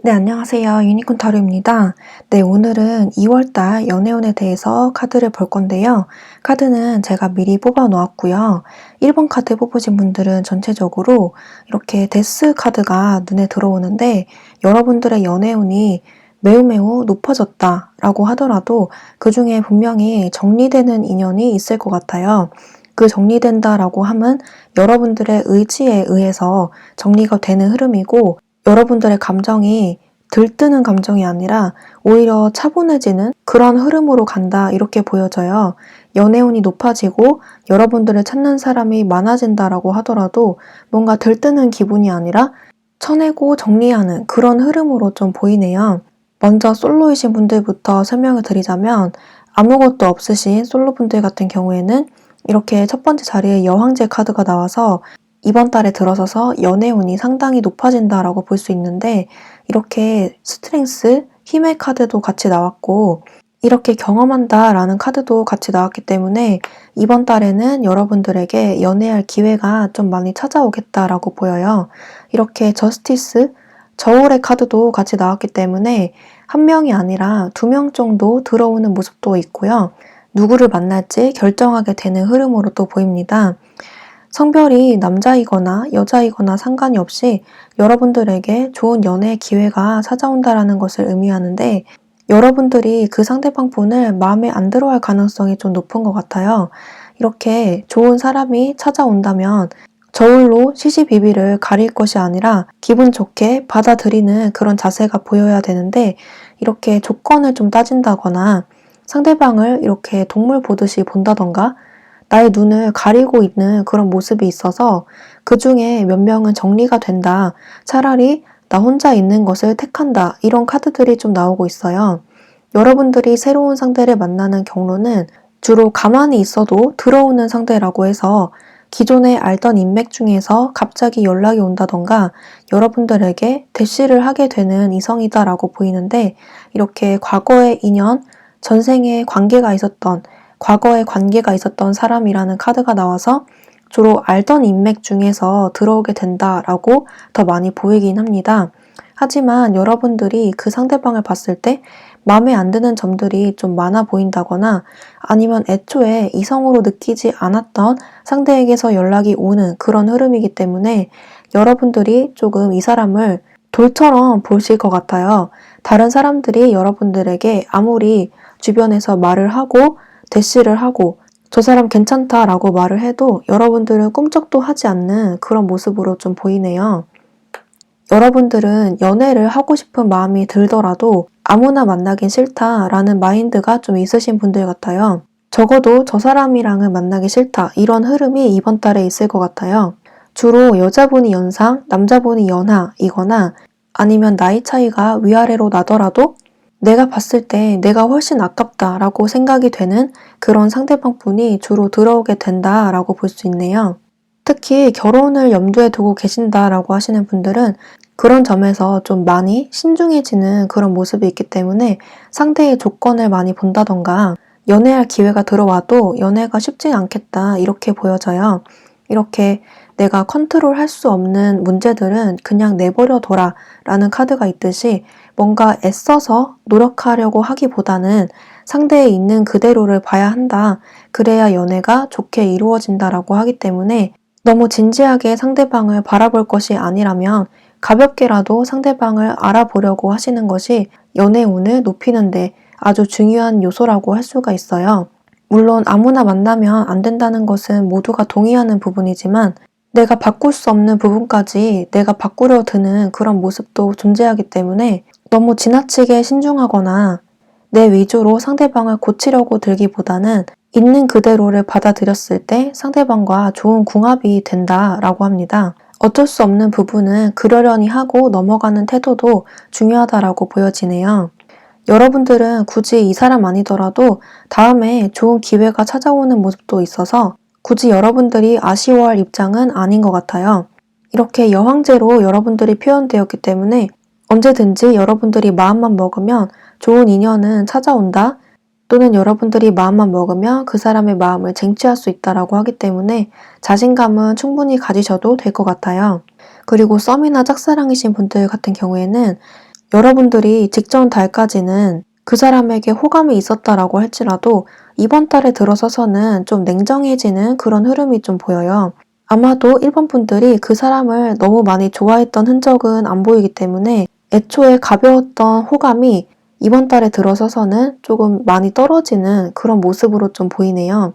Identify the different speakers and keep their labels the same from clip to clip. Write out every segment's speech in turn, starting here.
Speaker 1: 네, 안녕하세요. 유니콘 타로입니다. 네, 오늘은 2월달 연애운에 대해서 카드를 볼 건데요. 카드는 제가 미리 뽑아 놓았고요. 1번 카드 뽑으신 분들은 전체적으로 이렇게 데스 카드가 눈에 들어오는데 여러분들의 연애운이 매우 매우 높아졌다 라고 하더라도 그 중에 분명히 정리되는 인연이 있을 것 같아요. 그 정리된다 라고 함은 여러분들의 의지에 의해서 정리가 되는 흐름이고 여러분들의 감정이 들뜨는 감정이 아니라 오히려 차분해지는 그런 흐름으로 간다 이렇게 보여져요. 연애운이 높아지고 여러분들을 찾는 사람이 많아진다라고 하더라도 뭔가 들뜨는 기분이 아니라 쳐내고 정리하는 그런 흐름으로 좀 보이네요. 먼저 솔로이신 분들부터 설명을 드리자면 아무것도 없으신 솔로분들 같은 경우에는 이렇게 첫 번째 자리에 여왕제 카드가 나와서 이번 달에 들어서서 연애운이 상당히 높아진다라고 볼 수 있는데 이렇게 스트렝스, 힘의 카드도 같이 나왔고 이렇게 경험한다라는 카드도 같이 나왔기 때문에 이번 달에는 여러분들에게 연애할 기회가 좀 많이 찾아오겠다라고 보여요. 이렇게 저스티스, 저울의 카드도 같이 나왔기 때문에 한 명이 아니라 2명 정도 들어오는 모습도 있고요. 누구를 만날지 결정하게 되는 흐름으로 또 보입니다. 성별이 남자이거나 여자이거나 상관이 없이 여러분들에게 좋은 연애의 기회가 찾아온다라는 것을 의미하는데 여러분들이 그 상대방 분을 마음에 안 들어할 가능성이 좀 높은 것 같아요. 이렇게 좋은 사람이 찾아온다면 저울로 시시비비를 가릴 것이 아니라 기분 좋게 받아들이는 그런 자세가 보여야 되는데 이렇게 조건을 좀 따진다거나 상대방을 이렇게 동물 보듯이 본다던가 나의 눈을 가리고 있는 그런 모습이 있어서 그 중에 몇 명은 정리가 된다. 차라리 나 혼자 있는 것을 택한다. 이런 카드들이 좀 나오고 있어요. 여러분들이 새로운 상대를 만나는 경로는 주로 가만히 있어도 들어오는 상대라고 해서 기존에 알던 인맥 중에서 갑자기 연락이 온다던가 여러분들에게 대시를 하게 되는 이성이다라고 보이는데 이렇게 과거의 인연, 전생에 관계가 있었던 과거에 관계가 있었던 사람이라는 카드가 나와서 주로 알던 인맥 중에서 들어오게 된다라고 더 많이 보이긴 합니다. 하지만 여러분들이 그 상대방을 봤을 때 마음에 안 드는 점들이 좀 많아 보인다거나 아니면 애초에 이성으로 느끼지 않았던 상대에게서 연락이 오는 그런 흐름이기 때문에 여러분들이 조금 이 사람을 돌처럼 보실 것 같아요. 다른 사람들이 여러분들에게 아무리 주변에서 말을 하고 대시를 하고 저 사람 괜찮다라고 말을 해도 여러분들은 꿈쩍도 하지 않는 그런 모습으로 좀 보이네요. 여러분들은 연애를 하고 싶은 마음이 들더라도 아무나 만나긴 싫다라는 마인드가 좀 있으신 분들 같아요. 적어도 저 사람이랑은 만나기 싫다 이런 흐름이 이번 달에 있을 것 같아요. 주로 여자분이 연상, 남자분이 연하이거나 아니면 나이 차이가 위아래로 나더라도 내가 봤을 때 내가 훨씬 아깝다라고 생각이 되는 그런 상대방 분이 주로 들어오게 된다라고 볼 수 있네요. 특히 결혼을 염두에 두고 계신다라고 하시는 분들은 그런 점에서 좀 많이 신중해지는 그런 모습이 있기 때문에 상대의 조건을 많이 본다던가 연애할 기회가 들어와도 연애가 쉽지 않겠다 이렇게 보여져요. 이렇게 내가 컨트롤할 수 없는 문제들은 그냥 내버려 둬라 라는 카드가 있듯이 뭔가 애써서 노력하려고 하기보다는 상대에 있는 그대로를 봐야 한다. 그래야 연애가 좋게 이루어진다라고 하기 때문에 너무 진지하게 상대방을 바라볼 것이 아니라면 가볍게라도 상대방을 알아보려고 하시는 것이 연애 운을 높이는데 아주 중요한 요소라고 할 수가 있어요. 물론 아무나 만나면 안 된다는 것은 모두가 동의하는 부분이지만 내가 바꿀 수 없는 부분까지 내가 바꾸려 드는 그런 모습도 존재하기 때문에 너무 지나치게 신중하거나 내 위주로 상대방을 고치려고 들기보다는 있는 그대로를 받아들였을 때 상대방과 좋은 궁합이 된다라고 합니다. 어쩔 수 없는 부분은 그러려니 하고 넘어가는 태도도 중요하다라고 보여지네요. 여러분들은 굳이 이 사람 아니더라도 다음에 좋은 기회가 찾아오는 모습도 있어서 굳이 여러분들이 아쉬워할 입장은 아닌 것 같아요. 이렇게 여왕제로 여러분들이 표현되었기 때문에 언제든지 여러분들이 마음만 먹으면 좋은 인연은 찾아온다. 또는 여러분들이 마음만 먹으면 그 사람의 마음을 쟁취할 수 있다라고 하기 때문에 자신감은 충분히 가지셔도 될 것 같아요. 그리고 썸이나 짝사랑이신 분들 같은 경우에는 여러분들이 직전 달까지는 그 사람에게 호감이 있었다라고 할지라도 이번 달에 들어서서는 좀 냉정해지는 그런 흐름이 좀 보여요. 아마도 1번 분들이 그 사람을 너무 많이 좋아했던 흔적은 안 보이기 때문에 애초에 가벼웠던 호감이 이번 달에 들어서서는 조금 많이 떨어지는 그런 모습으로 좀 보이네요.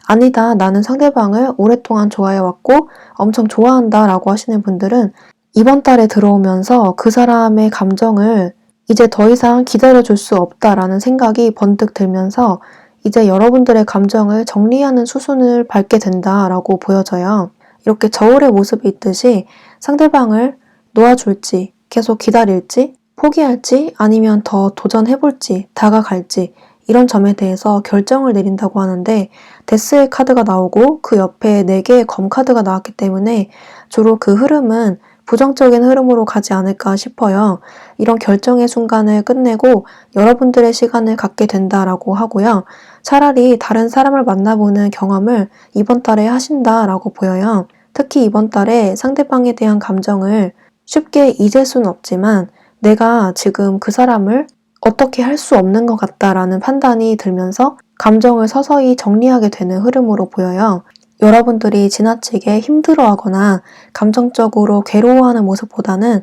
Speaker 1: 아니다, 나는 상대방을 오랫동안 좋아해왔고 엄청 좋아한다 라고 하시는 분들은 이번 달에 들어오면서 그 사람의 감정을 이제 더 이상 기다려줄 수 없다라는 생각이 번뜩 들면서 이제 여러분들의 감정을 정리하는 수순을 밟게 된다라고 보여져요. 이렇게 저울의 모습이 있듯이 상대방을 놓아줄지, 계속 기다릴지, 포기할지, 아니면 더 도전해볼지, 다가갈지, 이런 점에 대해서 결정을 내린다고 하는데 데스의 카드가 나오고 그 옆에 4개의 검 카드가 나왔기 때문에 주로 그 흐름은 부정적인 흐름으로 가지 않을까 싶어요. 이런 결정의 순간을 끝내고 여러분들의 시간을 갖게 된다라고 하고요. 차라리 다른 사람을 만나보는 경험을 이번 달에 하신다라고 보여요. 특히 이번 달에 상대방에 대한 감정을 쉽게 잊을 수는 없지만 내가 지금 그 사람을 어떻게 할 수 없는 것 같다라는 판단이 들면서 감정을 서서히 정리하게 되는 흐름으로 보여요. 여러분들이 지나치게 힘들어하거나 감정적으로 괴로워하는 모습보다는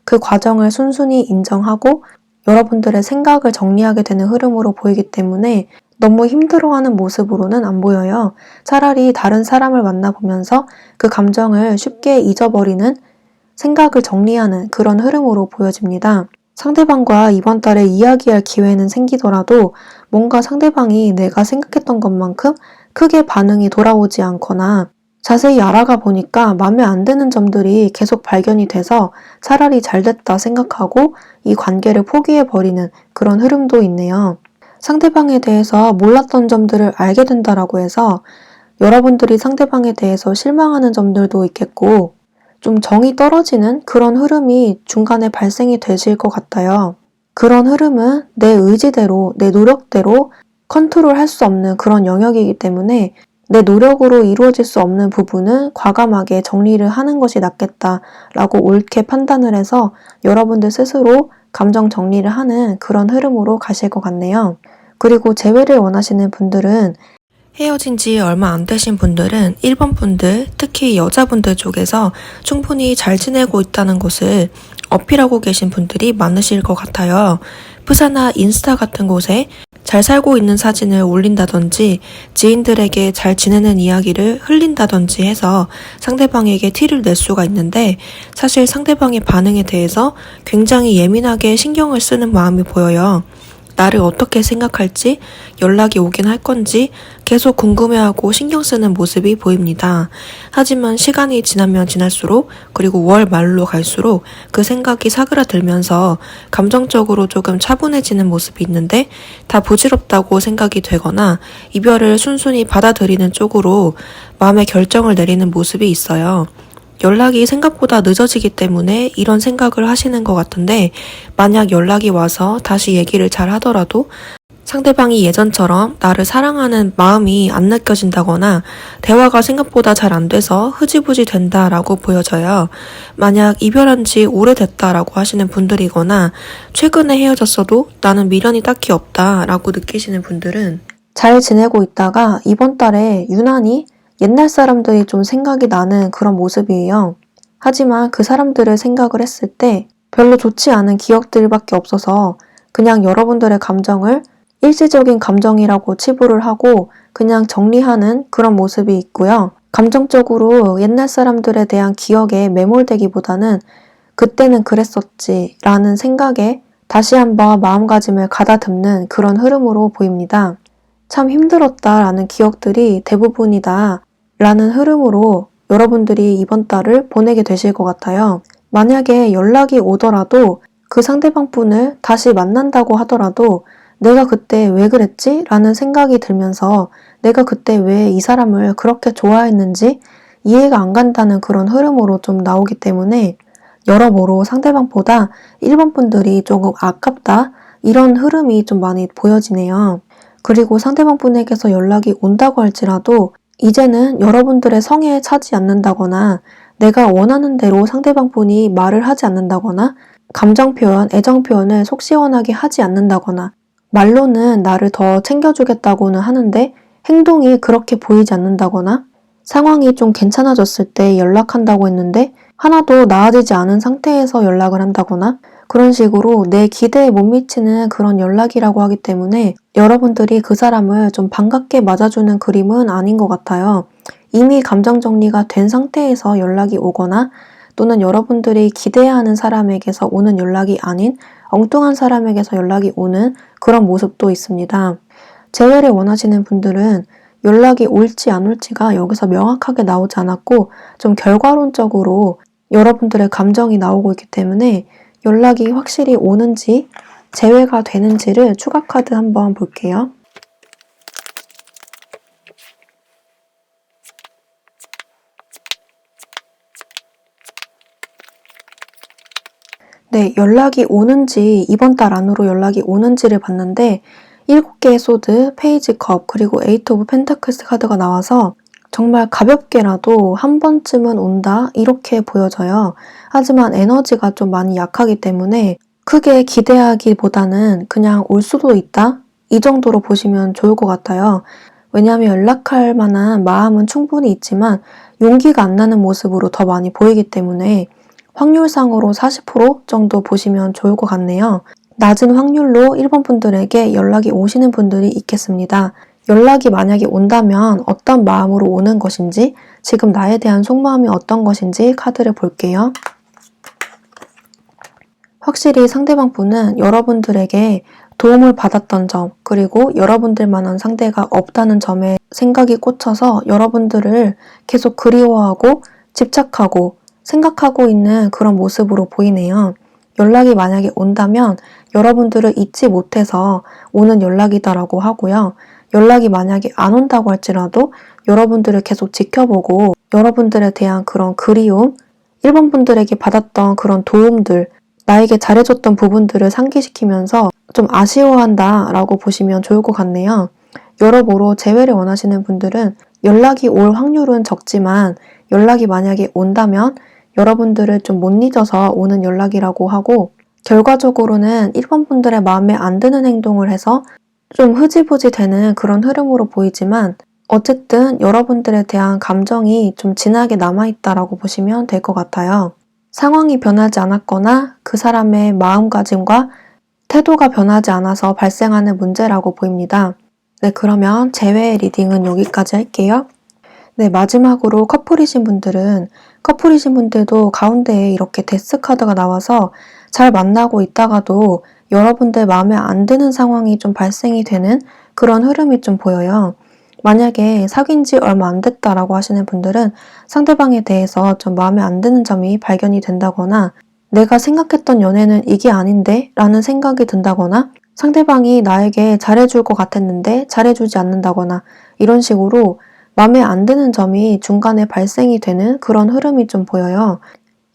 Speaker 1: 그 과정을 순순히 인정하고 여러분들의 생각을 정리하게 되는 흐름으로 보이기 때문에 너무 힘들어하는 모습으로는 안 보여요. 차라리 다른 사람을 만나보면서 그 감정을 쉽게 잊어버리는 생각을 정리하는 그런 흐름으로 보여집니다. 상대방과 이번 달에 이야기할 기회는 생기더라도 뭔가 상대방이 내가 생각했던 것만큼 크게 반응이 돌아오지 않거나 자세히 알아가 보니까 마음에 안 드는 점들이 계속 발견이 돼서 차라리 잘 됐다 생각하고 이 관계를 포기해버리는 그런 흐름도 있네요. 상대방에 대해서 몰랐던 점들을 알게 된다라고 해서 여러분들이 상대방에 대해서 실망하는 점들도 있겠고 좀 정이 떨어지는 그런 흐름이 중간에 발생이 되실 것 같아요. 그런 흐름은 내 의지대로, 내 노력대로 컨트롤할 수 없는 그런 영역이기 때문에 내 노력으로 이루어질 수 없는 부분은 과감하게 정리를 하는 것이 낫겠다라고 옳게 판단을 해서 여러분들 스스로 감정 정리를 하는 그런 흐름으로 가실 것 같네요. 그리고 재회를 원하시는 분들은 헤어진 지 얼마 안 되신 분들은 1번 분들, 특히 여자분들 쪽에서 충분히 잘 지내고 있다는 것을 어필하고 계신 분들이 많으실 것 같아요. 프사나 인스타 같은 곳에 잘 살고 있는 사진을 올린다든지 지인들에게 잘 지내는 이야기를 흘린다든지 해서 상대방에게 티를 낼 수가 있는데 사실 상대방의 반응에 대해서 굉장히 예민하게 신경을 쓰는 마음이 보여요. 나를 어떻게 생각할지, 연락이 오긴 할 건지 계속 궁금해하고 신경 쓰는 모습이 보입니다. 하지만 시간이 지나면 지날수록 그리고 월 말로 갈수록 그 생각이 사그라들면서 감정적으로 조금 차분해지는 모습이 있는데 다 부질없다고 생각이 되거나 이별을 순순히 받아들이는 쪽으로 마음의 결정을 내리는 모습이 있어요. 연락이 생각보다 늦어지기 때문에 이런 생각을 하시는 것 같은데 만약 연락이 와서 다시 얘기를 잘 하더라도 상대방이 예전처럼 나를 사랑하는 마음이 안 느껴진다거나 대화가 생각보다 잘 안 돼서 흐지부지 된다라고 보여져요. 만약 이별한 지 오래됐다라고 하시는 분들이거나 최근에 헤어졌어도 나는 미련이 딱히 없다라고 느끼시는 분들은 잘 지내고 있다가 이번 달에 유난히 옛날 사람들이 좀 생각이 나는 그런 모습이에요. 하지만 그 사람들을 생각을 했을 때 별로 좋지 않은 기억들밖에 없어서 그냥 여러분들의 감정을 일시적인 감정이라고 치부를 하고 그냥 정리하는 그런 모습이 있고요. 감정적으로 옛날 사람들에 대한 기억에 매몰되기보다는 그때는 그랬었지 라는 생각에 다시 한번 마음가짐을 가다듬는 그런 흐름으로 보입니다. 참 힘들었다라는 기억들이 대부분이다 라는 흐름으로 여러분들이 이번 달을 보내게 되실 것 같아요. 만약에 연락이 오더라도 그 상대방 분을 다시 만난다고 하더라도 내가 그때 왜 그랬지? 라는 생각이 들면서 내가 그때 왜 이 사람을 그렇게 좋아했는지 이해가 안 간다는 그런 흐름으로 좀 나오기 때문에 여러모로 상대방보다 1번 분들이 조금 아깝다 이런 흐름이 좀 많이 보여지네요. 그리고 상대방 분에게서 연락이 온다고 할지라도 이제는 여러분들의 성에 차지 않는다거나 내가 원하는 대로 상대방 분이 말을 하지 않는다거나 감정 표현, 애정 표현을 속 시원하게 하지 않는다거나 말로는 나를 더 챙겨주겠다고는 하는데 행동이 그렇게 보이지 않는다거나 상황이 좀 괜찮아졌을 때 연락한다고 했는데 하나도 나아지지 않은 상태에서 연락을 한다거나 그런 식으로 내 기대에 못 미치는 그런 연락이라고 하기 때문에 여러분들이 그 사람을 좀 반갑게 맞아주는 그림은 아닌 것 같아요. 이미 감정 정리가 된 상태에서 연락이 오거나 또는 여러분들이 기대하는 사람에게서 오는 연락이 아닌 엉뚱한 사람에게서 연락이 오는 그런 모습도 있습니다. 재회를 원하시는 분들은 연락이 올지 안 올지가 여기서 명확하게 나오지 않았고 좀 결과론적으로 여러분들의 감정이 나오고 있기 때문에 연락이 확실히 오는지 재회가 되는지를 추가 카드 한번 볼게요. 네, 연락이 오는지 이번 달 안으로 연락이 오는지를 봤는데 7개의 소드, 페이지 컵, 그리고 에이트 오브 펜타클스 카드가 나와서 정말 가볍게라도 한 번쯤은 온다 이렇게 보여져요. 하지만 에너지가 좀 많이 약하기 때문에 크게 기대하기보다는 그냥 올 수도 있다 이 정도로 보시면 좋을 것 같아요. 왜냐하면 연락할 만한 마음은 충분히 있지만 용기가 안 나는 모습으로 더 많이 보이기 때문에 확률상으로 40% 정도 보시면 좋을 것 같네요. 낮은 확률로 1번 분들에게 연락이 오시는 분들이 있겠습니다. 연락이 만약에 온다면 어떤 마음으로 오는 것인지, 지금 나에 대한 속마음이 어떤 것인지 카드를 볼게요. 확실히 상대방 분은 여러분들에게 도움을 받았던 점, 그리고 여러분들만한 상대가 없다는 점에 생각이 꽂혀서 여러분들을 계속 그리워하고 집착하고 생각하고 있는 그런 모습으로 보이네요. 연락이 만약에 온다면 여러분들을 잊지 못해서 오는 연락이다라고 하고요. 연락이 만약에 안 온다고 할지라도 여러분들을 계속 지켜보고 여러분들에 대한 그런 그리움, 1번 분들에게 받았던 그런 도움들, 나에게 잘해줬던 부분들을 상기시키면서 좀 아쉬워한다 라고 보시면 좋을 것 같네요. 여러모로 재회를 원하시는 분들은 연락이 올 확률은 적지만 연락이 만약에 온다면 여러분들을 좀 못 잊어서 오는 연락이라고 하고 결과적으로는 1번 분들의 마음에 안 드는 행동을 해서 좀 흐지부지 되는 그런 흐름으로 보이지만 어쨌든 여러분들에 대한 감정이 좀 진하게 남아있다라고 보시면 될 것 같아요. 상황이 변하지 않았거나 그 사람의 마음가짐과 태도가 변하지 않아서 발생하는 문제라고 보입니다. 네, 그러면 재회 리딩은 여기까지 할게요. 네, 마지막으로 커플이신 분들도 가운데에 이렇게 데스 카드가 나와서 잘 만나고 있다가도 여러분들 마음에 안 드는 상황이 좀 발생이 되는 그런 흐름이 좀 보여요. 만약에 사귄 지 얼마 안 됐다라고 하시는 분들은 상대방에 대해서 좀 마음에 안 드는 점이 발견이 된다거나 내가 생각했던 연애는 이게 아닌데? 라는 생각이 든다거나 상대방이 나에게 잘해줄 것 같았는데 잘해주지 않는다거나 이런 식으로 마음에 안 드는 점이 중간에 발생이 되는 그런 흐름이 좀 보여요.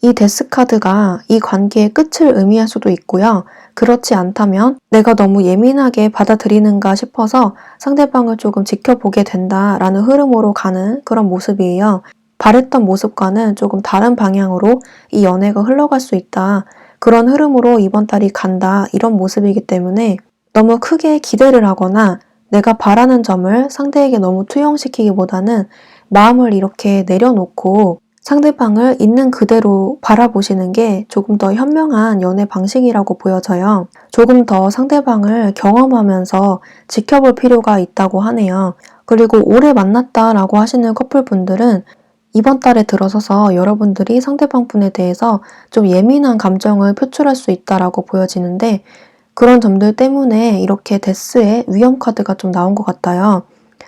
Speaker 1: 이 데스 카드가 이 관계의 끝을 의미할 수도 있고요. 그렇지 않다면 내가 너무 예민하게 받아들이는가 싶어서 상대방을 조금 지켜보게 된다라는 흐름으로 가는 그런 모습이에요. 바랬던 모습과는 조금 다른 방향으로 이 연애가 흘러갈 수 있다. 그런 흐름으로 이번 달이 간다. 이런 모습이기 때문에 너무 크게 기대를 하거나 내가 바라는 점을 상대에게 너무 투영시키기보다는 마음을 이렇게 내려놓고 상대방을 있는 그대로 바라보시는 게 조금 더 현명한 연애 방식이라고 보여져요. 조금 더 상대방을 경험하면서 지켜볼 필요가 있다고 하네요. 그리고 오래 만났다라고 하시는 커플분들은 이번 달에 들어서서 여러분들이 상대방 분에 대해서 좀 예민한 감정을 표출할 수 있다라고 보여지는데 그런 점들 때문에 이렇게 데스의 위험 카드가 좀 나온 것 같아요.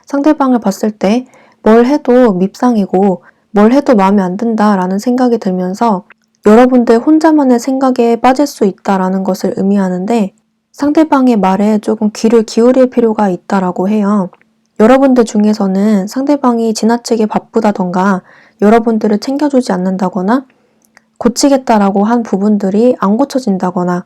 Speaker 1: 상대방을 봤을 때 뭘 해도 밉상이고 뭘 해도 마음에 안 든다라는 생각이 들면서 여러분들 혼자만의 생각에 빠질 수 있다라는 것을 의미하는데 상대방의 말에 조금 귀를 기울일 필요가 있다라고 해요. 여러분들 중에서는 상대방이 지나치게 바쁘다던가 여러분들을 챙겨주지 않는다거나 고치겠다라고 한 부분들이 안 고쳐진다거나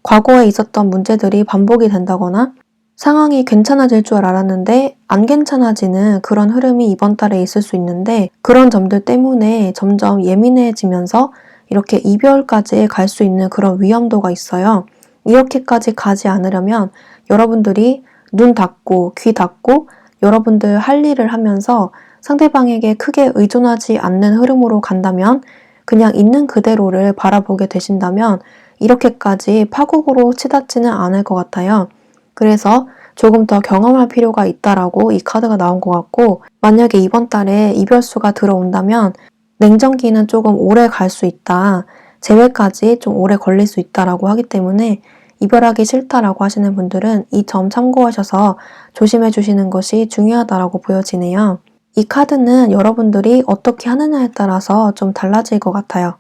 Speaker 1: 과거에 있었던 문제들이 반복이 된다거나 상황이 괜찮아질 줄 알았는데 안 괜찮아지는 그런 흐름이 이번 달에 있을 수 있는데 그런 점들 때문에 점점 예민해지면서 이렇게 이별까지 갈 수 있는 그런 위험도가 있어요. 이렇게까지 가지 않으려면 여러분들이 눈 닫고 귀 닫고 여러분들 할 일을 하면서 상대방에게 크게 의존하지 않는 흐름으로 간다면, 그냥 있는 그대로를 바라보게 되신다면 이렇게까지 파국으로 치닫지는 않을 것 같아요. 그래서 조금 더 경험할 필요가 있다라고 이 카드가 나온 것 같고, 만약에 이번 달에 이별수가 들어온다면 냉전기는 조금 오래 갈 수 있다, 재회까지 좀 오래 걸릴 수 있다라고 하기 때문에 이별하기 싫다라고 하시는 분들은 이 점 참고하셔서 조심해 주시는 것이 중요하다라고 보여지네요. 이 카드는 여러분들이 어떻게 하느냐에 따라서 좀 달라질 것 같아요.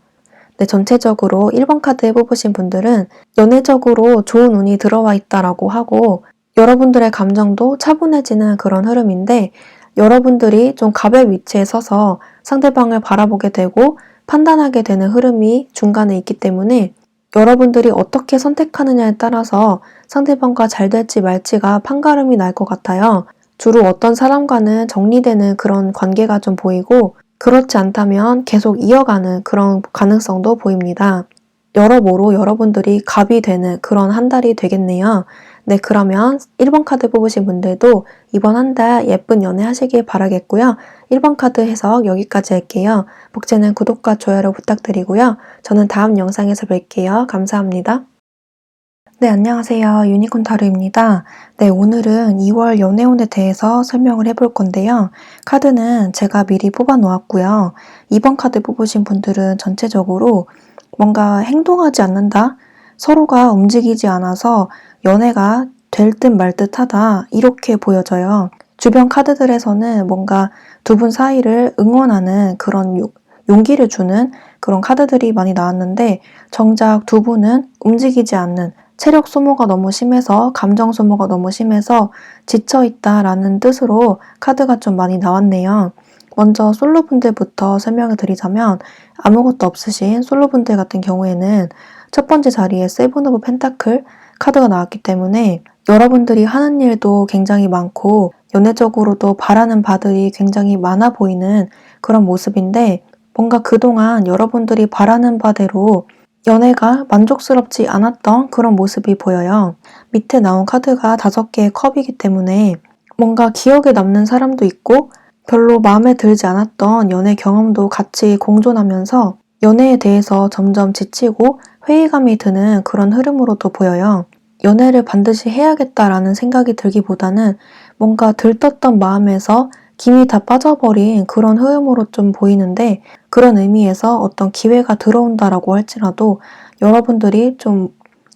Speaker 1: 네, 전체적으로 1번 카드 뽑으신 분들은 연애적으로 좋은 운이 들어와 있다라고 하고, 여러분들의 감정도 차분해지는 그런 흐름인데, 여러분들이 좀 갑의 위치에 서서 상대방을 바라보게 되고 판단하게 되는 흐름이 중간에 있기 때문에 여러분들이 어떻게 선택하느냐에 따라서 상대방과 잘 될지 말지가 판가름이 날 것 같아요. 주로 어떤 사람과는 정리되는 그런 관계가 좀 보이고, 그렇지 않다면 계속 이어가는 그런 가능성도 보입니다. 여러모로 여러분들이 갑이 되는 그런 한 달이 되겠네요. 네, 그러면 1번 카드 뽑으신 분들도 이번 한 달 예쁜 연애 하시길 바라겠고요. 1번 카드 해석 여기까지 할게요. 복제는 구독과 좋아요를 부탁드리고요. 저는 다음 영상에서 뵐게요. 감사합니다. 네, 안녕하세요. 유니콘 타로입니다. 네, 오늘은 2월 연애운에 대해서 설명을 해볼 건데요. 카드는 제가 미리 뽑아 놓았고요. 2번 카드 뽑으신 분들은 전체적으로 뭔가 행동하지 않는다? 서로가 움직이지 않아서 연애가 될 듯 말 듯 하다, 이렇게 보여져요. 주변 카드들에서는 뭔가 두 분 사이를 응원하는 그런 용기를 주는 그런 카드들이 많이 나왔는데, 정작 두 분은 움직이지 않는, 체력 소모가 너무 심해서, 감정 소모가 너무 심해서 지쳐있다라는 뜻으로 카드가 좀 많이 나왔네요. 먼저 솔로분들부터 설명을 드리자면, 아무것도 없으신 솔로분들 같은 경우에는 첫 번째 자리에 세븐 오브 펜타클 카드가 나왔기 때문에 여러분들이 하는 일도 굉장히 많고 연애적으로도 바라는 바들이 굉장히 많아 보이는 그런 모습인데, 뭔가 그동안 여러분들이 바라는 바대로 연애가 만족스럽지 않았던 그런 모습이 보여요. 밑에 나온 카드가 5개의 컵이기 때문에 뭔가 기억에 남는 사람도 있고 별로 마음에 들지 않았던 연애 경험도 같이 공존하면서 연애에 대해서 점점 지치고 회의감이 드는 그런 흐름으로도 보여요. 연애를 반드시 해야겠다라는 생각이 들기보다는 뭔가 들떴던 마음에서 김이 다 빠져버린 그런 흐름으로 좀 보이는데, 그런 의미에서 어떤 기회가 들어온다라고 할지라도 여러분들이 좀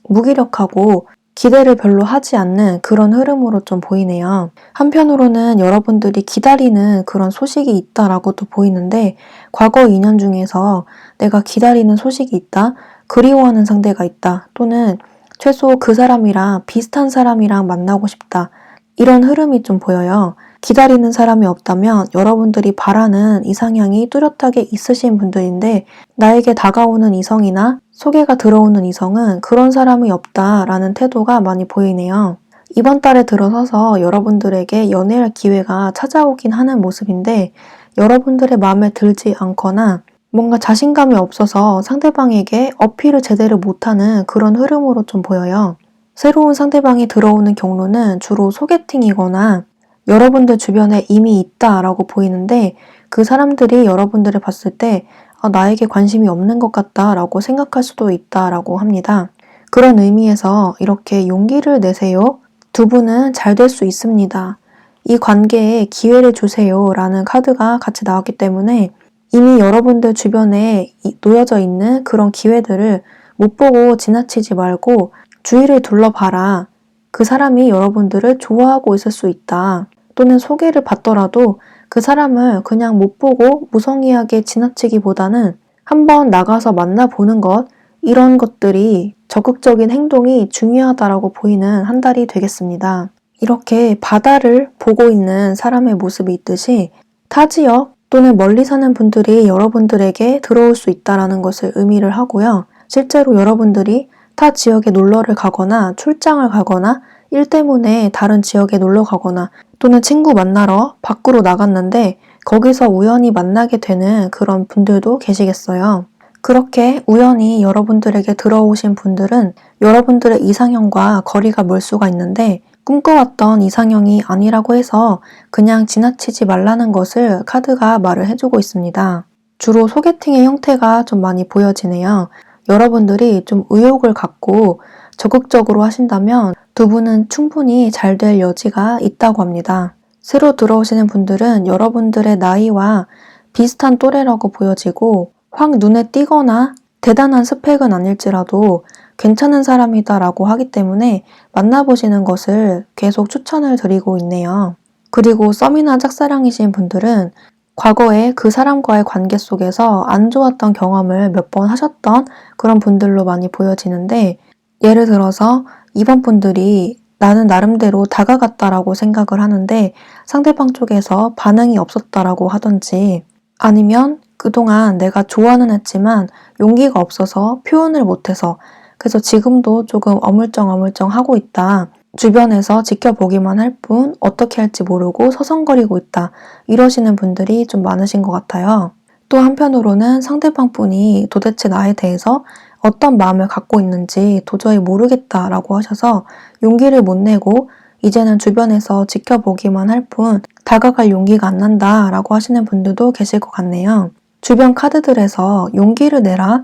Speaker 1: 무기력하고 기대를 별로 하지 않는 그런 흐름으로 좀 보이네요. 한편으로는 여러분들이 기다리는 그런 소식이 있다라고도 보이는데, 과거 인연 중에서 내가 기다리는 소식이 있다, 그리워하는 상대가 있다, 또는 최소 그 사람이랑 비슷한 사람이랑 만나고 싶다, 이런 흐름이 좀 보여요. 기다리는 사람이 없다면 여러분들이 바라는 이상향이 뚜렷하게 있으신 분들인데, 나에게 다가오는 이성이나 소개가 들어오는 이성은 그런 사람이 없다라는 태도가 많이 보이네요. 이번 달에 들어서서 여러분들에게 연애할 기회가 찾아오긴 하는 모습인데, 여러분들의 마음에 들지 않거나 뭔가 자신감이 없어서 상대방에게 어필을 제대로 못하는 그런 흐름으로 좀 보여요. 새로운 상대방이 들어오는 경로는 주로 소개팅이거나 여러분들 주변에 이미 있다라고 보이는데, 그 사람들이 여러분들을 봤을 때 나에게 관심이 없는 것 같다라고 생각할 수도 있다라고 합니다. 그런 의미에서 이렇게 용기를 내세요. 두 분은 잘 될 수 있습니다. 이 관계에 기회를 주세요 라는 카드가 같이 나왔기 때문에 이미 여러분들 주변에 놓여져 있는 그런 기회들을 못 보고 지나치지 말고 주위를 둘러봐라. 그 사람이 여러분들을 좋아하고 있을 수 있다. 또는 소개를 받더라도 그 사람을 그냥 못 보고 무성의하게 지나치기보다는 한번 나가서 만나보는 것, 이런 것들이 적극적인 행동이 중요하다라고 보이는 한 달이 되겠습니다. 이렇게 바다를 보고 있는 사람의 모습이 있듯이 타 지역 또는 멀리 사는 분들이 여러분들에게 들어올 수 있다는 것을 의미를 하고요. 실제로 여러분들이 타 지역에 놀러를 가거나 출장을 가거나 일 때문에 다른 지역에 놀러 가거나 또는 친구 만나러 밖으로 나갔는데 거기서 우연히 만나게 되는 그런 분들도 계시겠어요. 그렇게 우연히 여러분들에게 들어오신 분들은 여러분들의 이상형과 거리가 멀 수가 있는데 꿈꿔왔던 이상형이 아니라고 해서 그냥 지나치지 말라는 것을 카드가 말을 해주고 있습니다. 주로 소개팅의 형태가 좀 많이 보여지네요. 여러분들이 좀 의욕을 갖고 적극적으로 하신다면 두 분은 충분히 잘 될 여지가 있다고 합니다. 새로 들어오시는 분들은 여러분들의 나이와 비슷한 또래라고 보여지고 확 눈에 띄거나 대단한 스펙은 아닐지라도 괜찮은 사람이다라고 하기 때문에 만나보시는 것을 계속 추천을 드리고 있네요. 그리고 썸이나 짝사랑이신 분들은 과거에 그 사람과의 관계 속에서 안 좋았던 경험을 몇 번 하셨던 그런 분들로 많이 보여지는데 예를 들어서 이번 분들이 나는 나름대로 다가갔다라고 생각을 하는데 상대방 쪽에서 반응이 없었다라고 하던지 아니면 그동안 내가 좋아는 했지만 용기가 없어서 표현을 못해서 그래서 지금도 조금 어물쩡어물쩡 하고 있다. 주변에서 지켜보기만 할 뿐 어떻게 할지 모르고 서성거리고 있다. 이러시는 분들이 좀 많으신 것 같아요. 또 한편으로는 상대방 분이 도대체 나에 대해서 어떤 마음을 갖고 있는지 도저히 모르겠다라고 하셔서 용기를 못 내고 이제는 주변에서 지켜보기만 할 뿐 다가갈 용기가 안 난다라고 하시는 분들도 계실 것 같네요. 주변 카드들에서 용기를 내라,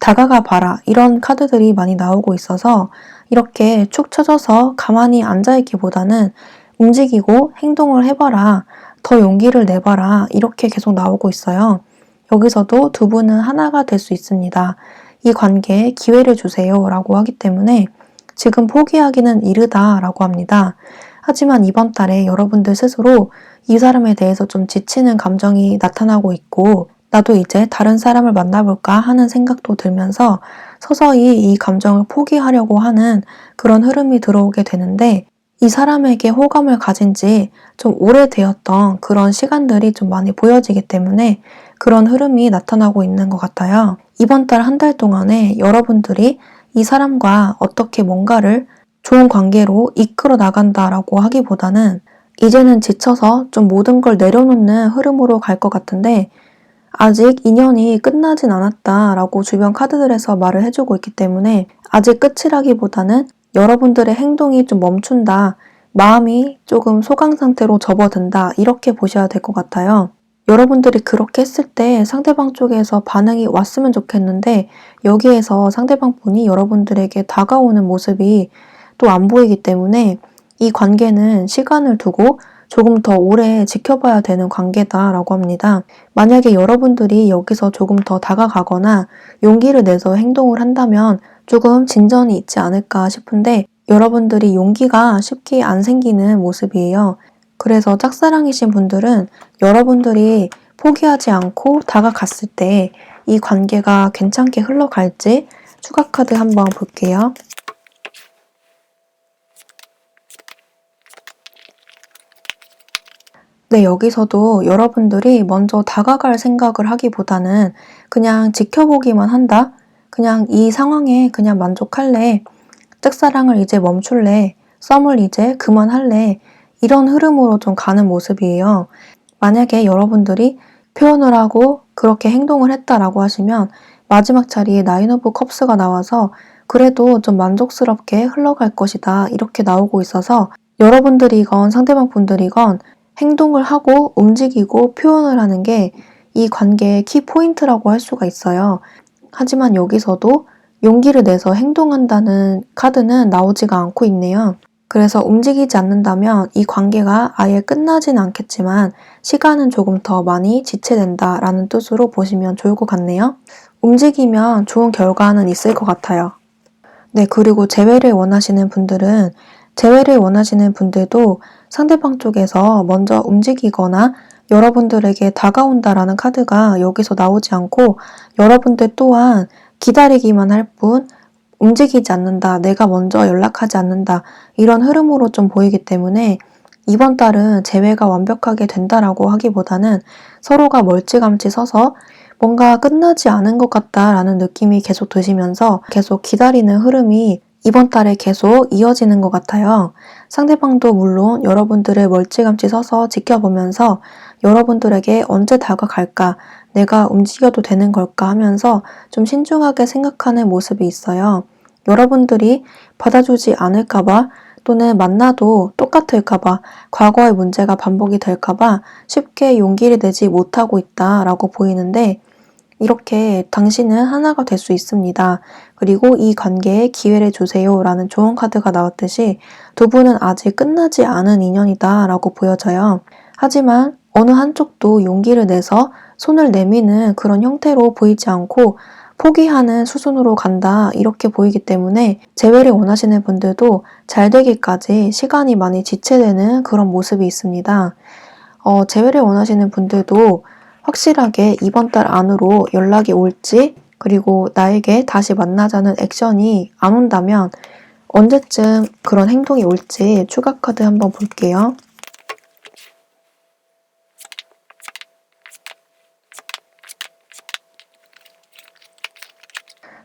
Speaker 1: 다가가 봐라 이런 카드들이 많이 나오고 있어서 이렇게 축 처져서 가만히 앉아있기보다는 움직이고 행동을 해봐라, 더 용기를 내봐라 이렇게 계속 나오고 있어요. 여기서도 두 분은 하나가 될 수 있습니다. 이 관계에 기회를 주세요 라고 하기 때문에 지금 포기하기는 이르다라고 합니다. 하지만 이번 달에 여러분들 스스로 이 사람에 대해서 좀 지치는 감정이 나타나고 있고 나도 이제 다른 사람을 만나볼까 하는 생각도 들면서 서서히 이 감정을 포기하려고 하는 그런 흐름이 들어오게 되는데 이 사람에게 호감을 가진 지 좀 오래되었던 그런 시간들이 좀 많이 보여지기 때문에 그런 흐름이 나타나고 있는 것 같아요. 이번 달 한 달 동안에 여러분들이 이 사람과 어떻게 뭔가를 좋은 관계로 이끌어 나간다라고 하기보다는 이제는 지쳐서 좀 모든 걸 내려놓는 흐름으로 갈 것 같은데 아직 인연이 끝나진 않았다라고 주변 카드들에서 말을 해주고 있기 때문에 아직 끝이라기보다는 여러분들의 행동이 좀 멈춘다, 마음이 조금 소강 상태로 접어든다 이렇게 보셔야 될 것 같아요. 여러분들이 그렇게 했을 때 상대방 쪽에서 반응이 왔으면 좋겠는데 여기에서 상대방 분이 여러분들에게 다가오는 모습이 또 안 보이기 때문에 이 관계는 시간을 두고 조금 더 오래 지켜봐야 되는 관계다라고 합니다. 만약에 여러분들이 여기서 조금 더 다가가거나 용기를 내서 행동을 한다면 조금 진전이 있지 않을까 싶은데 여러분들이 용기가 쉽게 안 생기는 모습이에요. 그래서 짝사랑이신 분들은 여러분들이 포기하지 않고 다가갔을 때 이 관계가 괜찮게 흘러갈지 추가 카드 한번 볼게요. 네, 여기서도 여러분들이 먼저 다가갈 생각을 하기보다는 그냥 지켜보기만 한다? 그냥 이 상황에 그냥 만족할래? 짝사랑을 이제 멈출래? 썸을 이제 그만할래? 이런 흐름으로 좀 가는 모습이에요. 만약에 여러분들이 표현을 하고 그렇게 행동을 했다라고 하시면 마지막 자리에 나인 오브 컵스가 나와서 그래도 좀 만족스럽게 흘러갈 것이다 이렇게 나오고 있어서 여러분들이건 상대방 분들이건 행동을 하고 움직이고 표현을 하는 게 이 관계의 키포인트라고 할 수가 있어요. 하지만 여기서도 용기를 내서 행동한다는 카드는 나오지가 않고 있네요. 그래서 움직이지 않는다면 이 관계가 아예 끝나진 않겠지만 시간은 조금 더 많이 지체된다라는 뜻으로 보시면 좋을 것 같네요. 움직이면 좋은 결과는 있을 것 같아요. 네, 그리고 재회를 원하시는 분들은 재회를 원하시는 분들도 상대방 쪽에서 먼저 움직이거나 여러분들에게 다가온다라는 카드가 여기서 나오지 않고 여러분들 또한 기다리기만 할 뿐 움직이지 않는다, 내가 먼저 연락하지 않는다 이런 흐름으로 좀 보이기 때문에 이번 달은 재회가 완벽하게 된다라고 하기보다는 서로가 멀찌감치 서서 뭔가 끝나지 않은 것 같다라는 느낌이 계속 드시면서 계속 기다리는 흐름이 이번 달에 계속 이어지는 것 같아요. 상대방도 물론 여러분들을 멀찌감치 서서 지켜보면서 여러분들에게 언제 다가갈까, 내가 움직여도 되는 걸까 하면서 좀 신중하게 생각하는 모습이 있어요. 여러분들이 받아주지 않을까봐 또는 만나도 똑같을까봐 과거의 문제가 반복이 될까봐 쉽게 용기를 내지 못하고 있다라고 보이는데 이렇게 당신은 하나가 될 수 있습니다. 그리고 이 관계에 기회를 주세요 라는 좋은 카드가 나왔듯이 두 분은 아직 끝나지 않은 인연이다 라고 보여져요. 하지만 어느 한쪽도 용기를 내서 손을 내미는 그런 형태로 보이지 않고 포기하는 수순으로 간다 이렇게 보이기 때문에 재회를 원하시는 분들도 잘 되기까지 시간이 많이 지체되는 그런 모습이 있습니다. 재회를 원하시는 분들도 확실하게 이번 달 안으로 연락이 올지 그리고 나에게 다시 만나자는 액션이 안 온다면 언제쯤 그런 행동이 올지 추가 카드 한번 볼게요.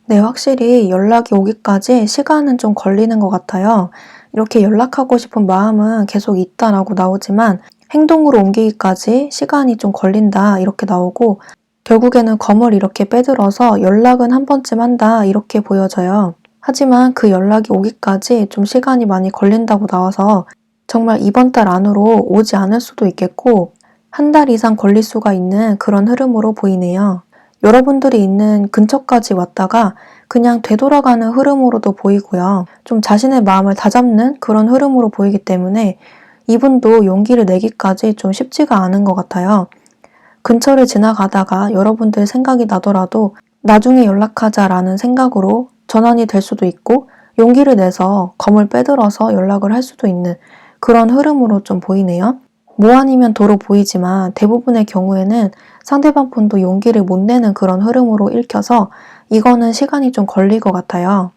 Speaker 1: 네, 확실히 연락이 오기까지 시간은 좀 걸리는 것 같아요. 이렇게 연락하고 싶은 마음은 계속 있다라고 나오지만 행동으로 옮기기까지 시간이 좀 걸린다 이렇게 나오고 결국에는 검을 이렇게 빼들어서 연락은 한 번쯤 한다 이렇게 보여져요. 하지만 그 연락이 오기까지 좀 시간이 많이 걸린다고 나와서 정말 이번 달 안으로 오지 않을 수도 있겠고 한 달 이상 걸릴 수가 있는 그런 흐름으로 보이네요. 여러분들이 있는 근처까지 왔다가 그냥 되돌아가는 흐름으로도 보이고요. 좀 자신의 마음을 다잡는 그런 흐름으로 보이기 때문에 이분도 용기를 내기까지 좀 쉽지가 않은 것 같아요. 근처를 지나가다가 여러분들 생각이 나더라도 나중에 연락하자라는 생각으로 전환이 될 수도 있고 용기를 내서 검을 빼들어서 연락을 할 수도 있는 그런 흐름으로 좀 보이네요. 뭐 아니면 도로 보이지만 대부분의 경우에는 상대방 분도 용기를 못 내는 그런 흐름으로 읽혀서 이거는 시간이 좀 걸릴 것 같아요.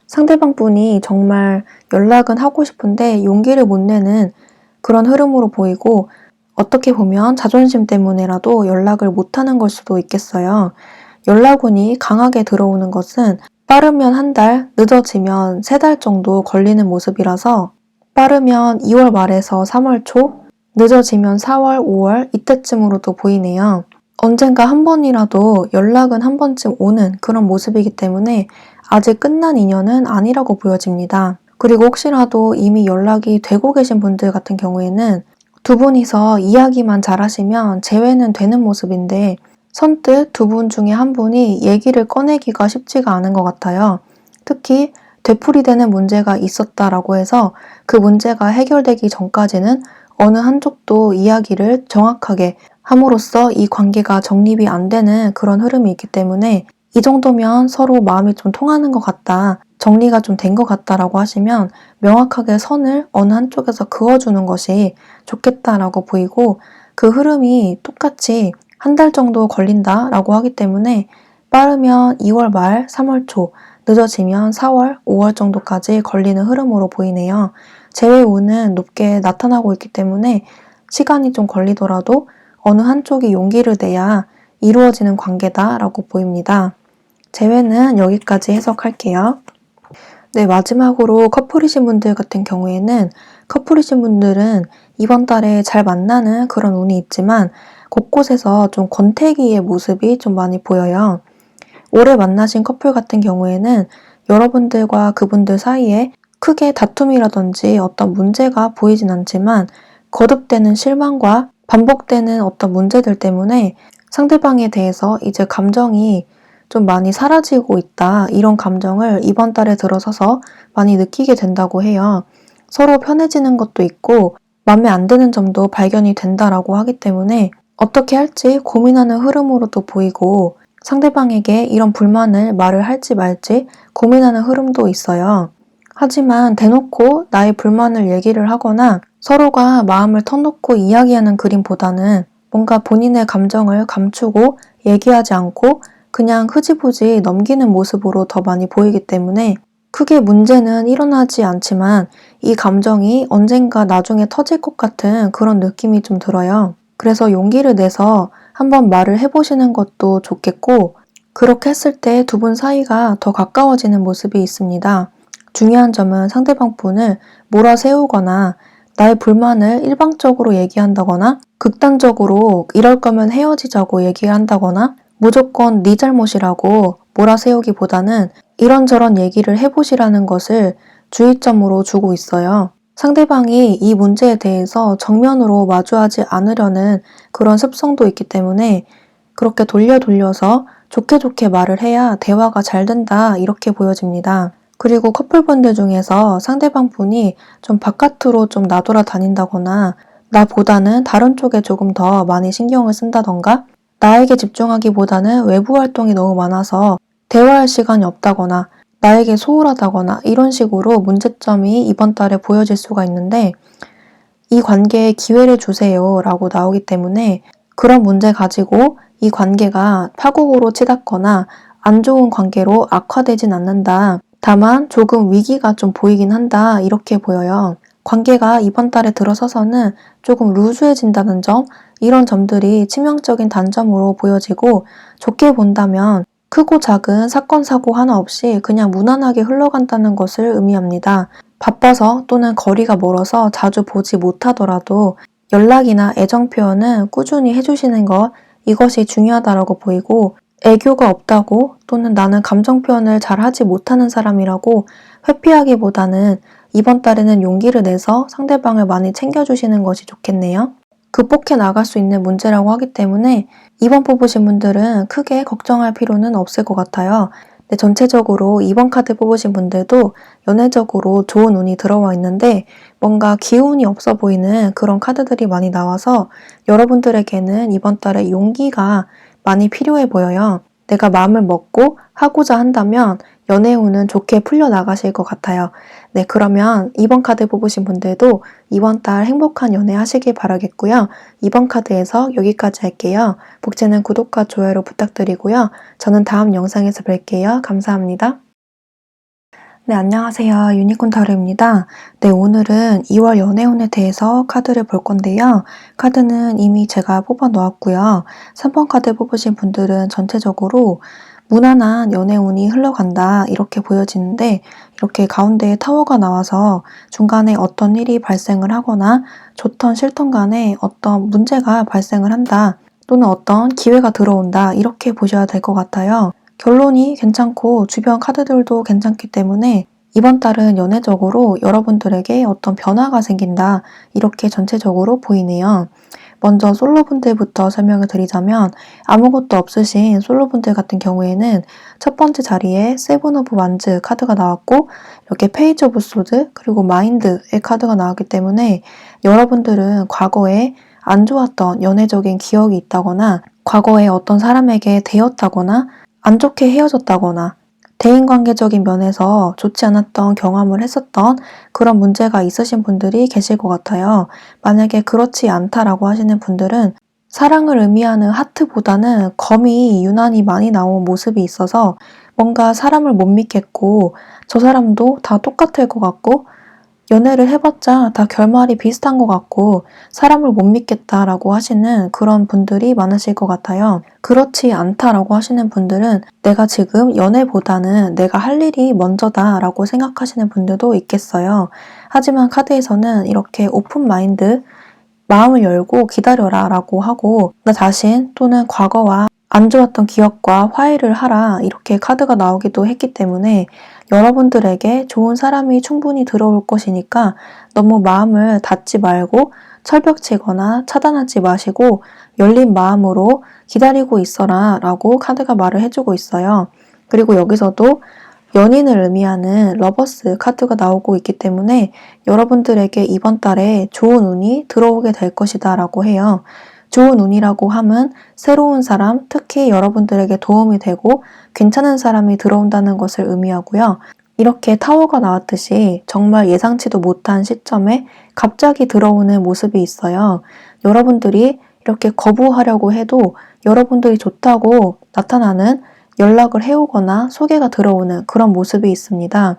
Speaker 1: 상대방 분이 정말 연락은 하고 싶은데 용기를 못 내는 그런 흐름으로 보이고 어떻게 보면 자존심 때문에라도 연락을 못하는 걸 수도 있겠어요. 연락운이 강하게 들어오는 것은 빠르면 한 달, 늦어지면 3달 정도 걸리는 모습이라서 빠르면 2월 말에서 3월 초, 늦어지면 4월, 5월 이때쯤으로도 보이네요. 언젠가 한 번이라도 연락은 한 번쯤 오는 그런 모습이기 때문에 아직 끝난 인연은 아니라고 보여집니다. 그리고 혹시라도 이미 연락이 되고 계신 분들 같은 경우에는 두 분이서 이야기만 잘하시면 재회는 되는 모습인데 선뜻 두 분 중에 한 분이 얘기를 꺼내기가 쉽지가 않은 것 같아요. 특히 되풀이되는 문제가 있었다라고 해서 그 문제가 해결되기 전까지는 어느 한쪽도 이야기를 정확하게 함으로써 이 관계가 정립이 안 되는 그런 흐름이 있기 때문에 이 정도면 서로 마음이 좀 통하는 것 같다, 정리가 좀 된 것 같다라고 하시면 명확하게 선을 어느 한쪽에서 그어주는 것이 좋겠다라고 보이고 그 흐름이 똑같이 한 달 정도 걸린다라고 하기 때문에 빠르면 2월 말, 3월 초, 늦어지면 4월, 5월 정도까지 걸리는 흐름으로 보이네요. 재회운은 높게 나타나고 있기 때문에 시간이 좀 걸리더라도 어느 한쪽이 용기를 내야 이루어지는 관계다라고 보입니다. 재회는 여기까지 해석할게요. 네, 마지막으로 커플이신 분들 같은 경우에는 커플이신 분들은 이번 달에 잘 만나는 그런 운이 있지만 곳곳에서 좀 권태기의 모습이 좀 많이 보여요. 올해 만나신 커플 같은 경우에는 여러분들과 그분들 사이에 크게 다툼이라든지 어떤 문제가 보이진 않지만 거듭되는 실망과 반복되는 어떤 문제들 때문에 상대방에 대해서 이제 감정이 좀 많이 사라지고 있다. 이런 감정을 이번 달에 들어서서 많이 느끼게 된다고 해요. 서로 편해지는 것도 있고 마음에 안 드는 점도 발견이 된다라고 하기 때문에 어떻게 할지 고민하는 흐름으로도 보이고 상대방에게 이런 불만을 말을 할지 말지 고민하는 흐름도 있어요. 하지만 대놓고 나의 불만을 얘기를 하거나 서로가 마음을 터놓고 이야기하는 그림보다는 뭔가 본인의 감정을 감추고 얘기하지 않고 그냥 흐지부지 넘기는 모습으로 더 많이 보이기 때문에 크게 문제는 일어나지 않지만 이 감정이 언젠가 나중에 터질 것 같은 그런 느낌이 좀 들어요. 그래서 용기를 내서 한번 말을 해보시는 것도 좋겠고 그렇게 했을 때 두 분 사이가 더 가까워지는 모습이 있습니다. 중요한 점은 상대방 분을 몰아세우거나 나의 불만을 일방적으로 얘기한다거나 극단적으로 이럴 거면 헤어지자고 얘기한다거나 무조건 네 잘못이라고 몰아세우기보다는 이런저런 얘기를 해보시라는 것을 주의점으로 두고 있어요. 상대방이 이 문제에 대해서 정면으로 마주하지 않으려는 그런 습성도 있기 때문에 그렇게 돌려서 좋게 좋게 말을 해야 대화가 잘 된다 이렇게 보여집니다. 그리고 커플분들 중에서 상대방 분이 좀 바깥으로 좀 나돌아다닌다거나 나보다는 다른 쪽에 조금 더 많이 신경을 쓴다던가 나에게 집중하기보다는 외부 활동이 너무 많아서 대화할 시간이 없다거나 나에게 소홀하다거나 이런 식으로 문제점이 이번 달에 보여질 수가 있는데 이 관계에 기회를 주세요 라고 나오기 때문에 그런 문제 가지고 이 관계가 파국으로 치닫거나 안 좋은 관계로 악화되진 않는다. 다만 조금 위기가 좀 보이긴 한다. 이렇게 보여요. 관계가 이번 달에 들어서서는 조금 루즈해진다는 점, 이런 점들이 치명적인 단점으로 보여지고 좋게 본다면 크고 작은 사건, 사고 하나 없이 그냥 무난하게 흘러간다는 것을 의미합니다. 바빠서 또는 거리가 멀어서 자주 보지 못하더라도 연락이나 애정 표현은 꾸준히 해주시는 것, 이것이 중요하다고 보이고 애교가 없다고 또는 나는 감정 표현을 잘 하지 못하는 사람이라고 회피하기보다는 이번 달에는 용기를 내서 상대방을 많이 챙겨주시는 것이 좋겠네요. 극복해 나갈 수 있는 문제라고 하기 때문에 이번 뽑으신 분들은 크게 걱정할 필요는 없을 것 같아요. 네, 전체적으로 2번 카드 뽑으신 분들도 연애적으로 좋은 운이 들어와 있는데 뭔가 기운이 없어 보이는 그런 카드들이 많이 나와서 여러분들에게는 이번 달에 용기가 많이 필요해 보여요. 내가 마음을 먹고 하고자 한다면 연애 운은 좋게 풀려나가실 것 같아요. 네, 그러면 2번 카드 뽑으신 분들도 이번 달 행복한 연애 하시길 바라겠고요. 2번 카드에서 여기까지 할게요. 복제는 구독과 좋아요로 부탁드리고요. 저는 다음 영상에서 뵐게요. 감사합니다. 네, 안녕하세요. 유니콘 타로입니다. 네, 오늘은 2월 연애운에 대해서 카드를 볼 건데요. 카드는 이미 제가 뽑아 놓았고요. 3번 카드 뽑으신 분들은 전체적으로 무난한 연애운이 흘러간다 이렇게 보여지는데 이렇게 가운데에 타워가 나와서 중간에 어떤 일이 발생을 하거나 좋던 싫던 간에 어떤 문제가 발생을 한다 또는 어떤 기회가 들어온다 이렇게 보셔야 될 것 같아요. 결론이 괜찮고 주변 카드들도 괜찮기 때문에 이번 달은 연애적으로 여러분들에게 어떤 변화가 생긴다 이렇게 전체적으로 보이네요. 먼저 솔로분들부터 설명을 드리자면 아무것도 없으신 솔로분들 같은 경우에는 첫 번째 자리에 세븐 오브 완즈 카드가 나왔고 이렇게 페이지 오브 소드 그리고 마인드의 카드가 나왔기 때문에 여러분들은 과거에 안 좋았던 연애적인 기억이 있다거나 과거에 어떤 사람에게 대었다거나 안 좋게 헤어졌다거나 대인관계적인 면에서 좋지 않았던 경험을 했었던 그런 문제가 있으신 분들이 계실 것 같아요. 만약에 그렇지 않다라고 하시는 분들은 사랑을 의미하는 하트보다는 검이 유난히 많이 나온 모습이 있어서 뭔가 사람을 못 믿겠고 저 사람도 다 똑같을 것 같고 연애를 해봤자 다 결말이 비슷한 것 같고 사람을 못 믿겠다라고 하시는 그런 분들이 많으실 것 같아요. 그렇지 않다라고 하시는 분들은 내가 지금 연애보다는 내가 할 일이 먼저다라고 생각하시는 분들도 있겠어요. 하지만 카드에서는 이렇게 오픈 마인드, 마음을 열고 기다려라 라고 하고 나 자신 또는 과거와 안 좋았던 기억과 화해를 하라 이렇게 카드가 나오기도 했기 때문에 여러분들에게 좋은 사람이 충분히 들어올 것이니까 너무 마음을 닫지 말고 철벽치거나 차단하지 마시고 열린 마음으로 기다리고 있어라 라고 카드가 말을 해주고 있어요. 그리고 여기서도 연인을 의미하는 러버스 카드가 나오고 있기 때문에 여러분들에게 이번 달에 좋은 운이 들어오게 될 것이다 라고 해요. 좋은 운이라고 함은 새로운 사람, 특히 여러분들에게 도움이 되고 괜찮은 사람이 들어온다는 것을 의미하고요. 이렇게 타워가 나왔듯이 정말 예상치도 못한 시점에 갑자기 들어오는 모습이 있어요. 여러분들이 이렇게 거부하려고 해도 여러분들이 좋다고 나타나는 연락을 해오거나 소개가 들어오는 그런 모습이 있습니다.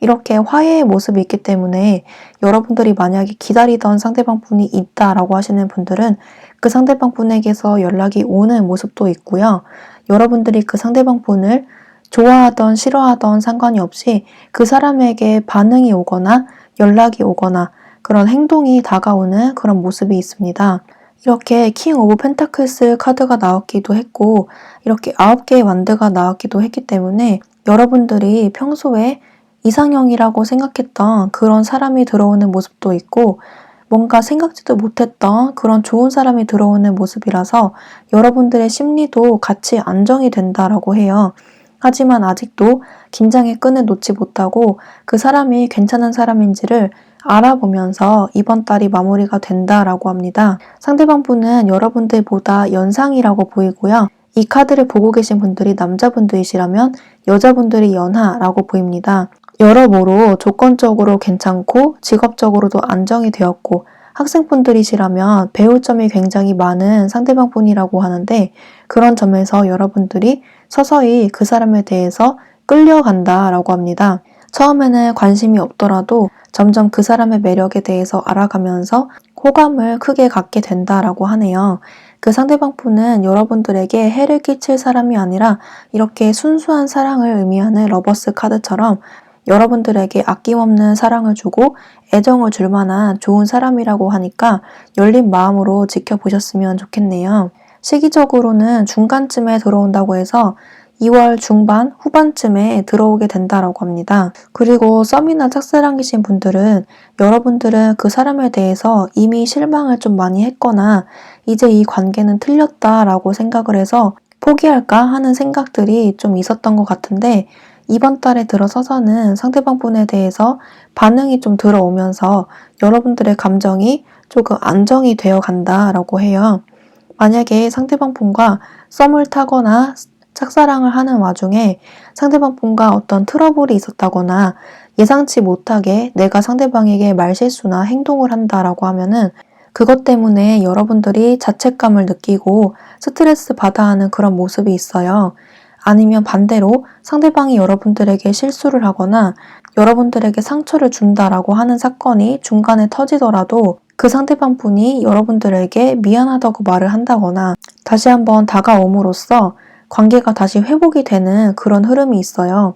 Speaker 1: 이렇게 화해의 모습이 있기 때문에 여러분들이 만약에 기다리던 상대방 분이 있다라고 하시는 분들은 그 상대방 분에게서 연락이 오는 모습도 있고요. 여러분들이 그 상대방 분을 좋아하던 싫어하던 상관이 없이 그 사람에게 반응이 오거나 연락이 오거나 그런 행동이 다가오는 그런 모습이 있습니다. 이렇게 킹 오브 펜타클스 카드가 나왔기도 했고 이렇게 9개의 완드가 나왔기도 했기 때문에 여러분들이 평소에 이상형이라고 생각했던 그런 사람이 들어오는 모습도 있고 뭔가 생각지도 못했던 그런 좋은 사람이 들어오는 모습이라서 여러분들의 심리도 같이 안정이 된다라고 해요. 하지만 아직도 긴장의 끈을 놓지 못하고 그 사람이 괜찮은 사람인지를 알아보면서 이번 달이 마무리가 된다라고 합니다. 상대방 분은 여러분들보다 연상이라고 보이고요. 이 카드를 보고 계신 분들이 남자분들이시라면 여자분들이 연하라고 보입니다. 여러모로 조건적으로 괜찮고 직업적으로도 안정이 되었고 학생분들이시라면 배울 점이 굉장히 많은 상대방 분이라고 하는데 그런 점에서 여러분들이 서서히 그 사람에 대해서 끌려간다라고 합니다. 처음에는 관심이 없더라도 점점 그 사람의 매력에 대해서 알아가면서 호감을 크게 갖게 된다라고 하네요. 그 상대방 분은 여러분들에게 해를 끼칠 사람이 아니라 이렇게 순수한 사랑을 의미하는 러버스 카드처럼 여러분들에게 아낌없는 사랑을 주고 애정을 줄 만한 좋은 사람이라고 하니까 열린 마음으로 지켜보셨으면 좋겠네요. 시기적으로는 중간쯤에 들어온다고 해서 2월 중반, 후반쯤에 들어오게 된다라고 합니다. 그리고 썸이나 짝사랑이신 분들은 여러분들은 그 사람에 대해서 이미 실망을 좀 많이 했거나 이제 이 관계는 틀렸다라고 생각을 해서 포기할까 하는 생각들이 좀 있었던 것 같은데 이번 달에 들어서서는 상대방 분에 대해서 반응이 좀 들어오면서 여러분들의 감정이 조금 안정이 되어 간다라고 해요. 만약에 상대방 분과 썸을 타거나 짝사랑을 하는 와중에 상대방 분과 어떤 트러블이 있었다거나 예상치 못하게 내가 상대방에게 말실수나 행동을 한다라고 하면은 그것 때문에 여러분들이 자책감을 느끼고 스트레스 받아 하는 그런 모습이 있어요. 아니면 반대로 상대방이 여러분들에게 실수를 하거나 여러분들에게 상처를 준다라고 하는 사건이 중간에 터지더라도 그 상대방 분이 여러분들에게 미안하다고 말을 한다거나 다시 한번 다가옴으로써 관계가 다시 회복이 되는 그런 흐름이 있어요.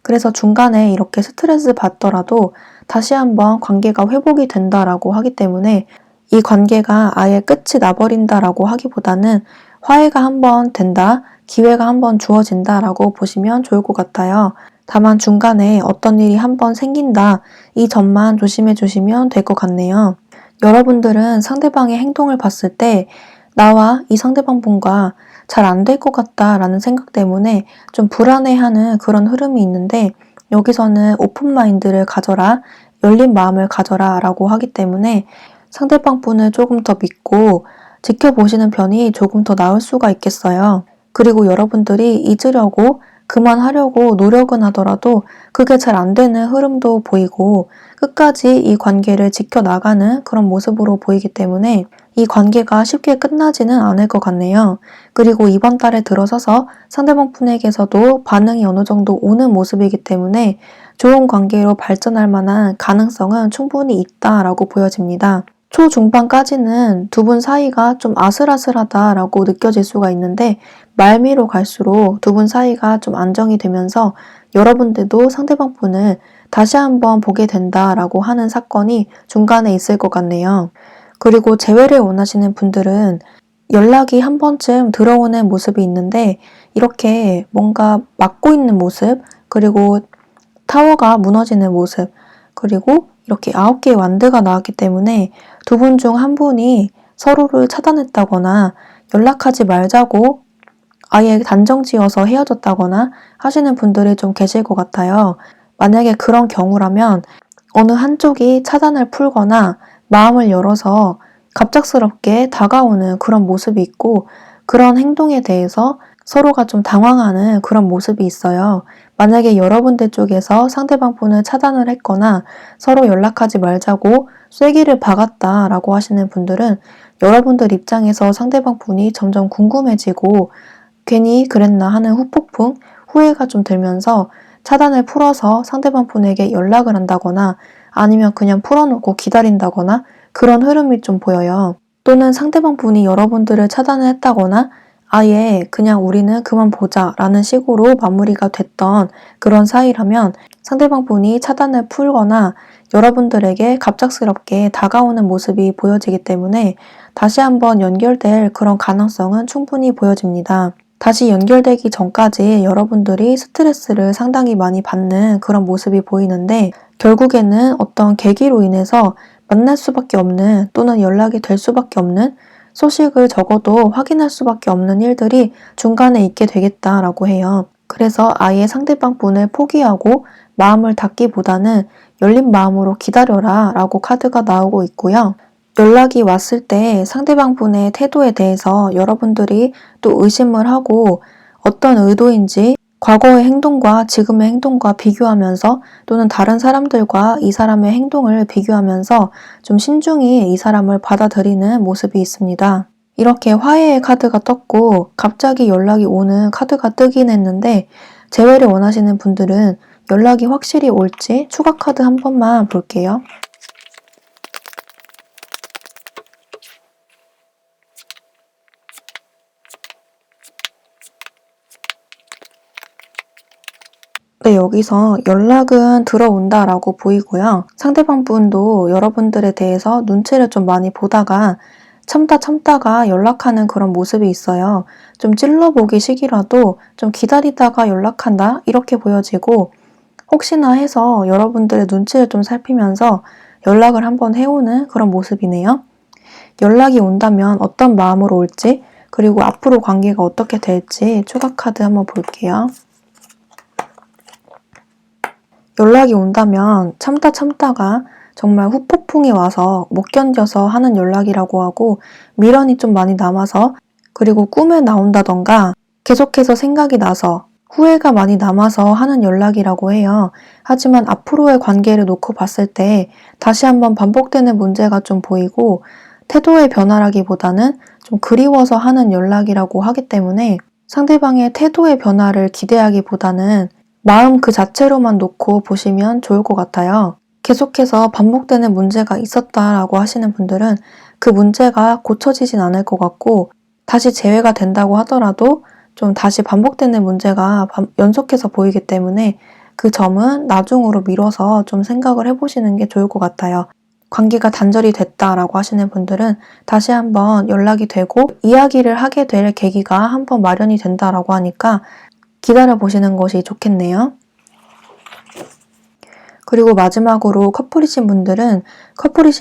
Speaker 1: 그래서 중간에 이렇게 스트레스 받더라도 다시 한번 관계가 회복이 된다라고 하기 때문에 이 관계가 아예 끝이 나버린다라고 하기보다는 화해가 한번 된다, 기회가 한번 주어진다라고 보시면 좋을 것 같아요. 다만 중간에 어떤 일이 한번 생긴다, 이 점만 조심해 주시면 될 것 같네요. 여러분들은 상대방의 행동을 봤을 때 나와 이 상대방 분과 잘 안 될 것 같다라는 생각 때문에 좀 불안해하는 그런 흐름이 있는데 여기서는 오픈 마인드를 가져라, 열린 마음을 가져라 라고 하기 때문에 상대방 분을 조금 더 믿고 지켜보시는 편이 조금 더 나을 수가 있겠어요. 그리고 여러분들이 잊으려고 그만하려고 노력은 하더라도 그게 잘 안 되는 흐름도 보이고 끝까지 이 관계를 지켜나가는 그런 모습으로 보이기 때문에 이 관계가 쉽게 끝나지는 않을 것 같네요. 그리고 이번 달에 들어서서 상대방 분에게서도 반응이 어느 정도 오는 모습이기 때문에 좋은 관계로 발전할 만한 가능성은 충분히 있다라고 보여집니다. 초중반까지는 두 분 사이가 좀 아슬아슬하다라고 느껴질 수가 있는데 말미로 갈수록 두 분 사이가 좀 안정이 되면서 여러분들도 상대방 분을 다시 한번 보게 된다라고 하는 사건이 중간에 있을 것 같네요. 그리고 재회를 원하시는 분들은 연락이 한 번쯤 들어오는 모습이 있는데 이렇게 뭔가 막고 있는 모습, 그리고 타워가 무너지는 모습, 그리고 이렇게 9개의 완드가 나왔기 때문에 두 분 중 한 분이 서로를 차단했다거나 연락하지 말자고 아예 단정 지어서 헤어졌다거나 하시는 분들이 좀 계실 것 같아요. 만약에 그런 경우라면 어느 한쪽이 차단을 풀거나 마음을 열어서 갑작스럽게 다가오는 그런 모습이 있고 그런 행동에 대해서 서로가 좀 당황하는 그런 모습이 있어요. 만약에 여러분들 쪽에서 상대방 분을 차단을 했거나 서로 연락하지 말자고 쐐기를 박았다라고 하시는 분들은 여러분들 입장에서 상대방 분이 점점 궁금해지고 괜히 그랬나 하는 후폭풍, 후회가 좀 들면서 차단을 풀어서 상대방 분에게 연락을 한다거나 아니면 그냥 풀어놓고 기다린다거나 그런 흐름이 좀 보여요. 또는 상대방 분이 여러분들을 차단을 했다거나 아예 그냥 우리는 그만 보자 라는 식으로 마무리가 됐던 그런 사이라면 상대방 분이 차단을 풀거나 여러분들에게 갑작스럽게 다가오는 모습이 보여지기 때문에 다시 한번 연결될 그런 가능성은 충분히 보여집니다. 다시 연결되기 전까지 여러분들이 스트레스를 상당히 많이 받는 그런 모습이 보이는데 결국에는 어떤 계기로 인해서 만날 수밖에 없는 또는 연락이 될 수밖에 없는 소식을 적어도 확인할 수밖에 없는 일들이 중간에 있게 되겠다라고 해요. 그래서 아예 상대방 분을 포기하고 마음을 닫기보다는 열린 마음으로 기다려라 라고 카드가 나오고 있고요. 연락이 왔을 때 상대방 분의 태도에 대해서 여러분들이 또 의심을 하고 어떤 의도인지 과거의 행동과 지금의 행동과 비교하면서 또는 다른 사람들과 이 사람의 행동을 비교하면서 좀 신중히 이 사람을 받아들이는 모습이 있습니다. 이렇게 화해의 카드가 떴고 갑자기 연락이 오는 카드가 뜨긴 했는데 재회를 원하시는 분들은 연락이 확실히 올지 추가 카드 한 번만 볼게요. 네, 여기서 연락은 들어온다라고 보이고요. 상대방 분도 여러분들에 대해서 눈치를 좀 많이 보다가 참다가 연락하는 그런 모습이 있어요. 좀 찔러보기 식이라도 좀 기다리다가 연락한다? 이렇게 보여지고 혹시나 해서 여러분들의 눈치를 좀 살피면서 연락을 한번 해오는 그런 모습이네요. 연락이 온다면 어떤 마음으로 올지 그리고 앞으로 관계가 어떻게 될지 추가 카드 한번 볼게요. 연락이 온다면 참다가 정말 후폭풍이 와서 못 견뎌서 하는 연락이라고 하고 미련이 좀 많이 남아서 그리고 꿈에 나온다던가 계속해서 생각이 나서 후회가 많이 남아서 하는 연락이라고 해요. 하지만 앞으로의 관계를 놓고 봤을 때 다시 한번 반복되는 문제가 좀 보이고 태도의 변화라기보다는 좀 그리워서 하는 연락이라고 하기 때문에 상대방의 태도의 변화를 기대하기보다는 마음 그 자체로만 놓고 보시면 좋을 것 같아요. 계속해서 반복되는 문제가 있었다라고 하시는 분들은 그 문제가 고쳐지진 않을 것 같고 다시 재회가 된다고 하더라도 좀 다시 반복되는 문제가 연속해서 보이기 때문에 그 점은 나중으로 미뤄서 좀 생각을 해보시는 게 좋을 것 같아요. 관계가 단절이 됐다라고 하시는 분들은 다시 한번 연락이 되고 이야기를 하게 될 계기가 한번 마련이 된다라고 하니까 기다려보시는 것이 좋겠네요. 그리고 마지막으로 커플이신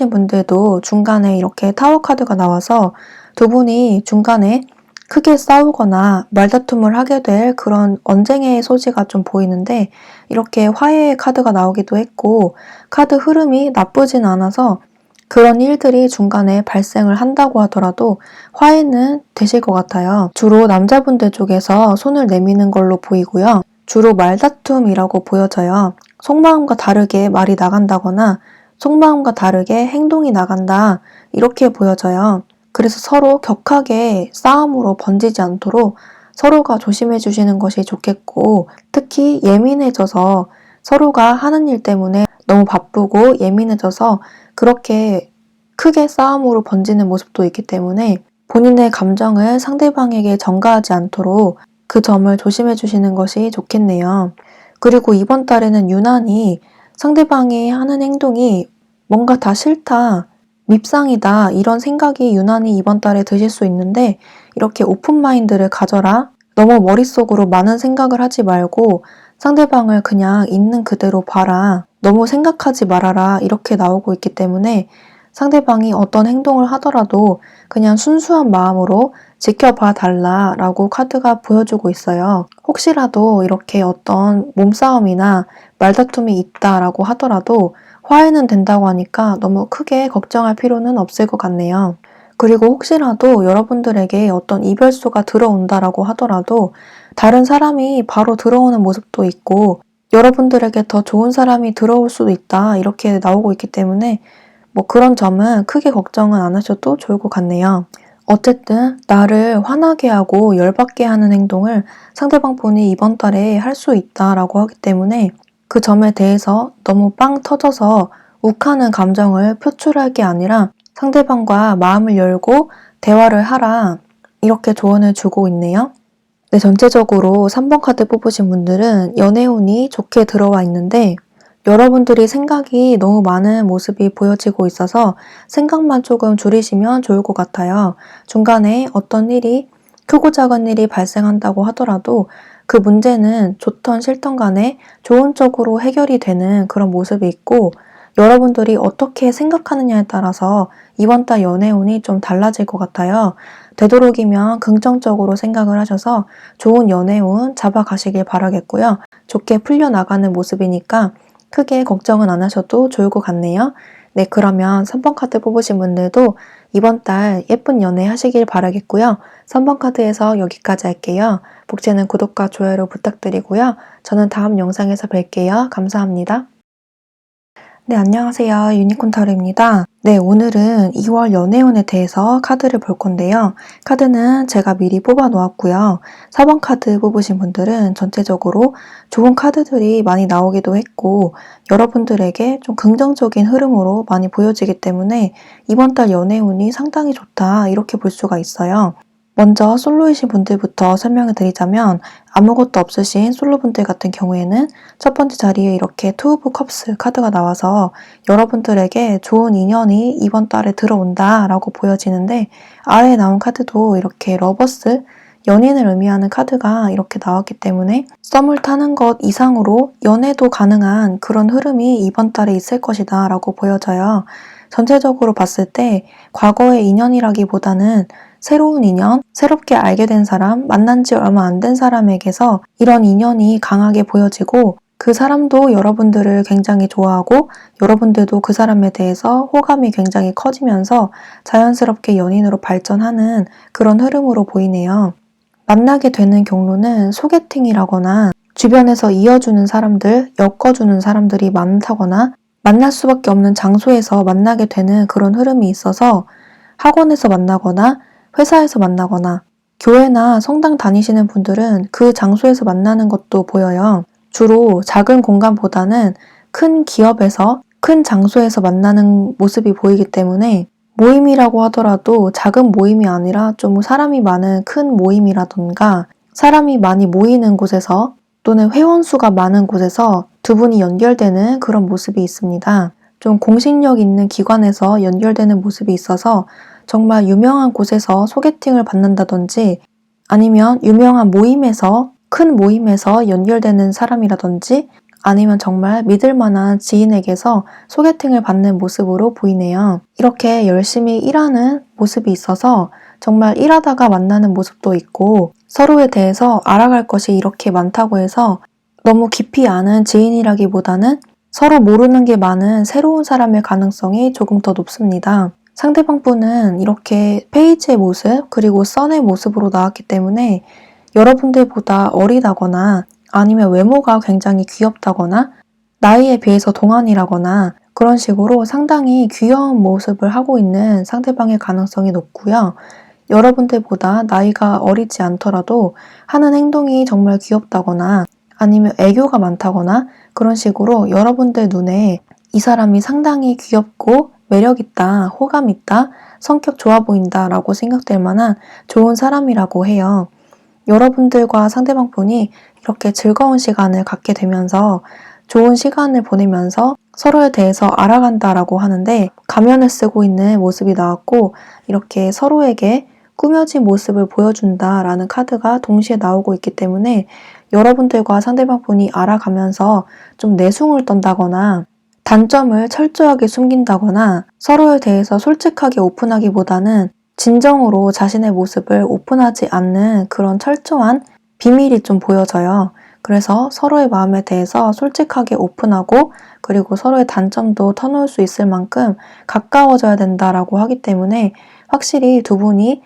Speaker 1: 분들도 중간에 이렇게 타워 카드가 나와서 두 분이 중간에 크게 싸우거나 말다툼을 하게 될 그런 언쟁의 소지가 좀 보이는데 이렇게 화해의 카드가 나오기도 했고 카드 흐름이 나쁘진 않아서 그런 일들이 중간에 발생을 한다고 하더라도 화해는 되실 것 같아요. 주로 남자분들 쪽에서 손을 내미는 걸로 보이고요. 주로 말다툼이라고 보여져요. 속마음과 다르게 말이 나간다거나 속마음과 다르게 행동이 나간다 이렇게 보여져요. 그래서 서로 격하게 싸움으로 번지지 않도록 서로가 조심해 주시는 것이 좋겠고 특히 예민해져서 서로가 하는 일 때문에 너무 바쁘고 예민해져서 그렇게 크게 싸움으로 번지는 모습도 있기 때문에 본인의 감정을 상대방에게 전가하지 않도록 그 점을 조심해 주시는 것이 좋겠네요. 그리고 이번 달에는 유난히 상대방이 하는 행동이 뭔가 다 싫다, 밉상이다 이런 생각이 유난히 이번 달에 드실 수 있는데 이렇게 오픈마인드를 가져라. 너무 머릿속으로 많은 생각을 하지 말고 상대방을 그냥 있는 그대로 봐라. 너무 생각하지 말아라 이렇게 나오고 있기 때문에 상대방이 어떤 행동을 하더라도 그냥 순수한 마음으로 지켜봐 달라라고 카드가 보여주고 있어요. 혹시라도 이렇게 어떤 몸싸움이나 말다툼이 있다라고 하더라도 화해는 된다고 하니까 너무 크게 걱정할 필요는 없을 것 같네요. 그리고 혹시라도 여러분들에게 어떤 이별수가 들어온다라고 하더라도 다른 사람이 바로 들어오는 모습도 있고 여러분들에게 더 좋은 사람이 들어올 수도 있다 이렇게 나오고 있기 때문에 뭐 그런 점은 크게 걱정은 안 하셔도 좋을 것 같네요. 어쨌든 나를 화나게 하고 열받게 하는 행동을 상대방 분이 이번 달에 할 수 있다라고 하기 때문에 그 점에 대해서 너무 빵 터져서 욱하는 감정을 표출할 게 아니라 상대방과 마음을 열고 대화를 하라 이렇게 조언을 주고 있네요. 네, 전체적으로 3번 카드 뽑으신 분들은 연애운이 좋게 들어와 있는데 여러분들이 생각이 너무 많은 모습이 보여지고 있어서 생각만 조금 줄이시면 좋을 것 같아요. 중간에 어떤 일이 크고 작은 일이 발생한다고 하더라도 그 문제는 좋던 싫던 간에 좋은 쪽으로 해결이 되는 그런 모습이 있고 여러분들이 어떻게 생각하느냐에 따라서 이번 달 연애운이 좀 달라질 것 같아요. 되도록이면 긍정적으로 생각을 하셔서 좋은 연애운 잡아가시길 바라겠고요. 좋게 풀려나가는 모습이니까 크게 걱정은 안 하셔도 좋을 것 같네요. 네, 그러면 3번 카드 뽑으신 분들도 이번 달 예쁜 연애 하시길 바라겠고요. 3번 카드에서 여기까지 할게요. 복제는 구독과 좋아요로 부탁드리고요. 저는 다음 영상에서 뵐게요. 감사합니다. 네, 안녕하세요. 유니콘 타로입니다. 네, 오늘은 2월 연애운에 대해서 카드를 볼 건데요. 카드는 제가 미리 뽑아 놓았고요. 4번 카드 뽑으신 분들은 전체적으로 좋은 카드들이 많이 나오기도 했고 여러분들에게 좀 긍정적인 흐름으로 많이 보여지기 때문에 이번 달 연애운이 상당히 좋다 이렇게 볼 수가 있어요. 먼저 솔로이신 분들부터 설명을 드리자면 아무것도 없으신 솔로분들 같은 경우에는 첫 번째 자리에 이렇게 투 오브 컵스 카드가 나와서 여러분들에게 좋은 인연이 이번 달에 들어온다 라고 보여지는데 아래에 나온 카드도 이렇게 러버스, 연인을 의미하는 카드가 이렇게 나왔기 때문에 썸을 타는 것 이상으로 연애도 가능한 그런 흐름이 이번 달에 있을 것이다 라고 보여져요. 전체적으로 봤을 때 과거의 인연이라기보다는 새로운 인연, 새롭게 알게 된 사람, 만난 지 얼마 안 된 사람에게서 이런 인연이 강하게 보여지고 그 사람도 여러분들을 굉장히 좋아하고 여러분들도 그 사람에 대해서 호감이 굉장히 커지면서 자연스럽게 연인으로 발전하는 그런 흐름으로 보이네요. 만나게 되는 경로는 소개팅이라거나 주변에서 이어주는 사람들, 엮어주는 사람들이 많다거나 만날 수밖에 없는 장소에서 만나게 되는 그런 흐름이 있어서 학원에서 만나거나 회사에서 만나거나 교회나 성당 다니시는 분들은 그 장소에서 만나는 것도 보여요. 주로 작은 공간보다는 큰 기업에서 큰 장소에서 만나는 모습이 보이기 때문에 모임이라고 하더라도 작은 모임이 아니라 좀 사람이 많은 큰 모임이라던가 사람이 많이 모이는 곳에서 또는 회원수가 많은 곳에서 두 분이 연결되는 그런 모습이 있습니다. 좀 공신력 있는 기관에서 연결되는 모습이 있어서 정말 유명한 곳에서 소개팅을 받는다든지 아니면 유명한 모임에서 큰 모임에서 연결되는 사람이라든지 아니면 정말 믿을 만한 지인에게서 소개팅을 받는 모습으로 보이네요. 이렇게 열심히 일하는 모습이 있어서 정말 일하다가 만나는 모습도 있고 서로에 대해서 알아갈 것이 이렇게 많다고 해서 너무 깊이 아는 지인이라기보다는 서로 모르는 게 많은 새로운 사람의 가능성이 조금 더 높습니다. 상대방 분은 이렇게 페이지의 모습 그리고 선의 모습으로 나왔기 때문에 여러분들보다 어리다거나 아니면 외모가 굉장히 귀엽다거나 나이에 비해서 동안이라거나 그런 식으로 상당히 귀여운 모습을 하고 있는 상대방의 가능성이 높고요. 여러분들보다 나이가 어리지 않더라도 하는 행동이 정말 귀엽다거나 아니면 애교가 많다거나 그런 식으로 여러분들 눈에 이 사람이 상당히 귀엽고 매력있다, 호감있다, 성격 좋아 보인다 라고 생각될 만한 좋은 사람이라고 해요. 여러분들과 상대방 분이 이렇게 즐거운 시간을 갖게 되면서 좋은 시간을 보내면서 서로에 대해서 알아간다라고 하는데 가면을 쓰고 있는 모습이 나왔고 이렇게 서로에게 꾸며진 모습을 보여준다라는 카드가 동시에 나오고 있기 때문에 여러분들과 상대방 분이 알아가면서 좀 내숭을 떤다거나 단점을 철저하게 숨긴다거나 서로에 대해서 솔직하게 오픈하기보다는 진정으로 자신의 모습을 오픈하지 않는 그런 철저한 비밀이 좀 보여져요. 그래서 서로의 마음에 대해서 솔직하게 오픈하고 그리고 서로의 단점도 터놓을 수 있을 만큼 가까워져야 된다라고 하기 때문에 확실히 두 분이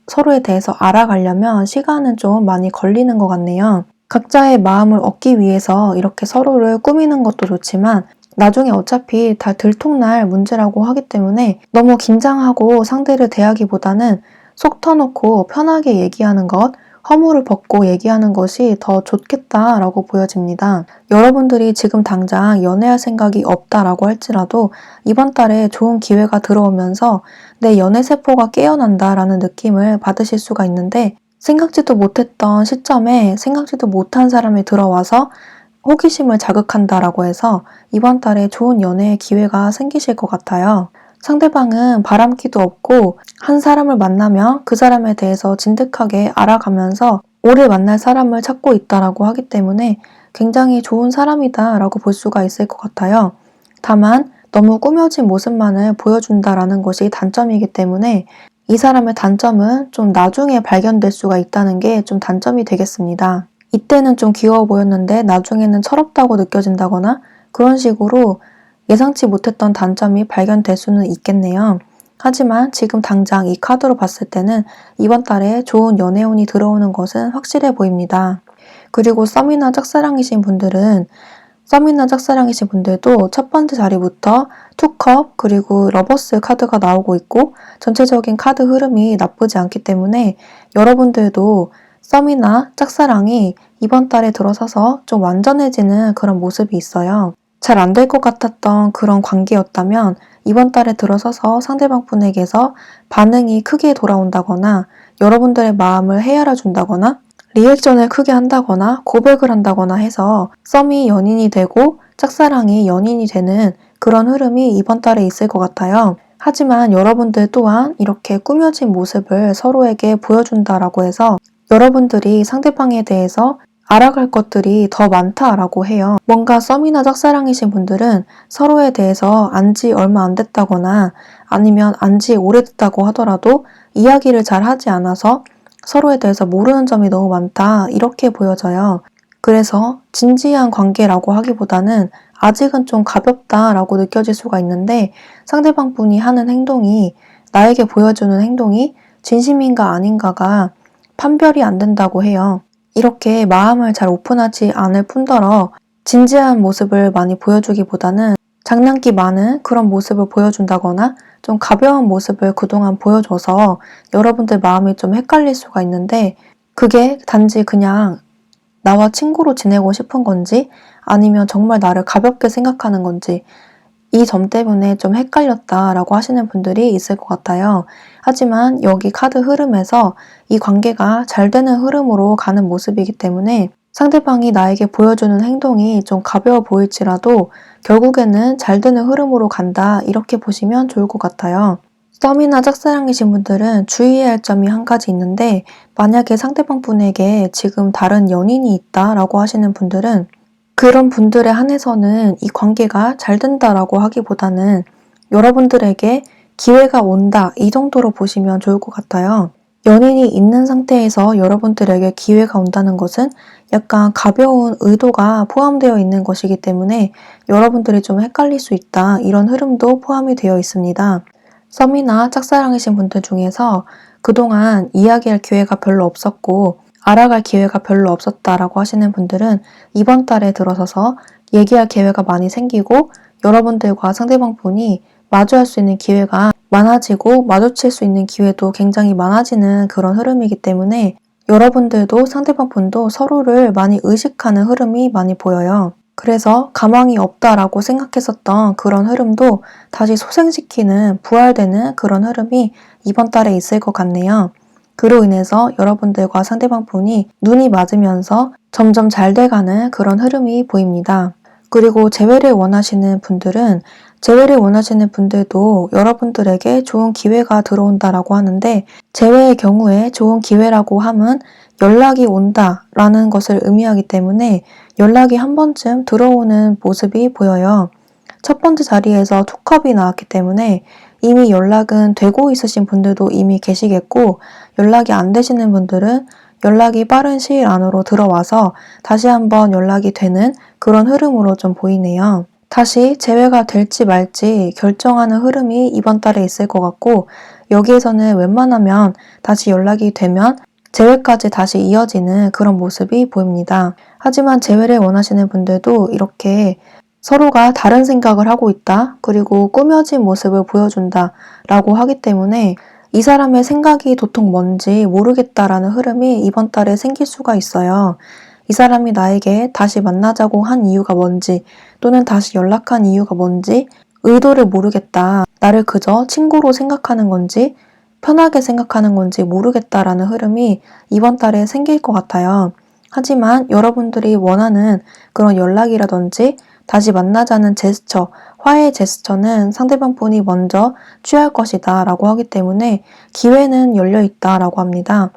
Speaker 1: 서로에 대해서 알아가려면 시간은 좀 많이 걸리는 것 같네요. 각자의 마음을 얻기 위해서 이렇게 서로를 꾸미는 것도 좋지만 나중에 어차피 다 들통날 문제라고 하기 때문에 너무 긴장하고 상대를 대하기보다는 속 터놓고 편하게 얘기하는 것, 허물을 벗고 얘기하는 것이 더 좋겠다라고 보여집니다. 여러분들이 지금 당장 연애할 생각이 없다라고 할지라도 이번 달에 좋은 기회가 들어오면서 내 연애 세포가 깨어난다라는 느낌을 받으실 수가 있는데 생각지도 못했던 시점에 생각지도 못한 사람이 들어와서 호기심을 자극한다라고 해서 이번 달에 좋은 연애의 기회가 생기실 것 같아요. 상대방은 바람기도 없고 한 사람을 만나면 그 사람에 대해서 진득하게 알아가면서 오래 만날 사람을 찾고 있다라고 하기 때문에 굉장히 좋은 사람이다라고 볼 수가 있을 것 같아요. 다만 너무 꾸며진 모습만을 보여준다라는 것이 단점이기 때문에 이 사람의 단점은 좀 나중에 발견될 수가 있다는 게 좀 단점이 되겠습니다. 이때는 좀 귀여워 보였는데 나중에는 철없다고 느껴진다거나 그런 식으로 예상치 못했던 단점이 발견될 수는 있겠네요. 하지만 지금 당장 이 카드로 봤을 때는 이번 달에 좋은 연애운이 들어오는 것은 확실해 보입니다. 그리고 썸이나 짝사랑이신 분들도 첫 번째 자리부터 투컵 그리고 러버스 카드가 나오고 있고 전체적인 카드 흐름이 나쁘지 않기 때문에 여러분들도 썸이나 짝사랑이 이번 달에 들어서서 좀 완전해지는 그런 모습이 있어요. 잘 안 될 것 같았던 그런 관계였다면 이번 달에 들어서서 상대방 분에게서 반응이 크게 돌아온다거나 여러분들의 마음을 헤아려 준다거나 리액션을 크게 한다거나 고백을 한다거나 해서 썸이 연인이 되고 짝사랑이 연인이 되는 그런 흐름이 이번 달에 있을 것 같아요. 하지만 여러분들 또한 이렇게 꾸며진 모습을 서로에게 보여준다라고 해서 여러분들이 상대방에 대해서 알아갈 것들이 더 많다라고 해요. 뭔가 썸이나 짝사랑이신 분들은 서로에 대해서 안지 얼마 안 됐다거나 아니면 안지 오래됐다고 하더라도 이야기를 잘 하지 않아서 서로에 대해서 모르는 점이 너무 많다 이렇게 보여져요. 그래서 진지한 관계라고 하기보다는 아직은 좀 가볍다라고 느껴질 수가 있는데 상대방 분이 하는 행동이 나에게 보여주는 행동이 진심인가 아닌가가 판별이 안 된다고 해요. 이렇게 마음을 잘 오픈하지 않을 뿐더러 진지한 모습을 많이 보여주기보다는 장난기 많은 그런 모습을 보여준다거나 좀 가벼운 모습을 그동안 보여줘서 여러분들 마음이 좀 헷갈릴 수가 있는데 그게 단지 그냥 나와 친구로 지내고 싶은 건지 아니면 정말 나를 가볍게 생각하는 건지 이 점 때문에 좀 헷갈렸다라고 하시는 분들이 있을 것 같아요. 하지만 여기 카드 흐름에서 이 관계가 잘 되는 흐름으로 가는 모습이기 때문에 상대방이 나에게 보여주는 행동이 좀 가벼워 보일지라도 결국에는 잘 되는 흐름으로 간다 이렇게 보시면 좋을 것 같아요. 썸이나 짝사랑이신 분들은 주의해야 할 점이 한 가지 있는데 만약에 상대방 분에게 지금 다른 연인이 있다라고 하시는 분들은 그런 분들에 한해서는 이 관계가 잘 된다라고 하기보다는 여러분들에게 기회가 온다 이 정도로 보시면 좋을 것 같아요. 연인이 있는 상태에서 여러분들에게 기회가 온다는 것은 약간 가벼운 의도가 포함되어 있는 것이기 때문에 여러분들이 좀 헷갈릴 수 있다 이런 흐름도 포함이 되어 있습니다. 썸이나 짝사랑이신 분들 중에서 그동안 이야기할 기회가 별로 없었고 알아갈 기회가 별로 없었다라고 하시는 분들은 이번 달에 들어서서 얘기할 기회가 많이 생기고 여러분들과 상대방 분이 마주할 수 있는 기회가 많아지고 마주칠 수 있는 기회도 굉장히 많아지는 그런 흐름이기 때문에 여러분들도 상대방 분도 서로를 많이 의식하는 흐름이 많이 보여요. 그래서 가망이 없다라고 생각했었던 그런 흐름도 다시 소생시키는 부활되는 그런 흐름이 이번 달에 있을 것 같네요. 그로 인해서 여러분들과 상대방 분이 눈이 맞으면서 점점 잘 돼가는 그런 흐름이 보입니다. 그리고 재회를 원하시는 분들도 여러분들에게 좋은 기회가 들어온다라고 하는데 재회의 경우에 좋은 기회라고 함은 연락이 온다라는 것을 의미하기 때문에 연락이 한 번쯤 들어오는 모습이 보여요. 첫 번째 자리에서 투컵이 나왔기 때문에 이미 연락은 되고 있으신 분들도 이미 계시겠고 연락이 안 되시는 분들은 연락이 빠른 시일 안으로 들어와서 다시 한번 연락이 되는 그런 흐름으로 좀 보이네요. 다시 재회가 될지 말지 결정하는 흐름이 이번 달에 있을 것 같고 여기에서는 웬만하면 다시 연락이 되면 재회까지 다시 이어지는 그런 모습이 보입니다. 하지만 재회를 원하시는 분들도 이렇게 서로가 다른 생각을 하고 있다, 그리고 꾸며진 모습을 보여준다 라고 하기 때문에 이 사람의 생각이 도통 뭔지 모르겠다라는 흐름이 이번 달에 생길 수가 있어요. 이 사람이 나에게 다시 만나자고 한 이유가 뭔지 또는 다시 연락한 이유가 뭔지 의도를 모르겠다. 나를 그저 친구로 생각하는 건지 편하게 생각하는 건지 모르겠다라는 흐름이 이번 달에 생길 것 같아요. 하지만 여러분들이 원하는 그런 연락이라든지 다시 만나자는 제스처, 화해의 제스처는 상대방 분이 먼저 취할 것이다 라고 하기 때문에 기회는 열려 있다 라고 합니다.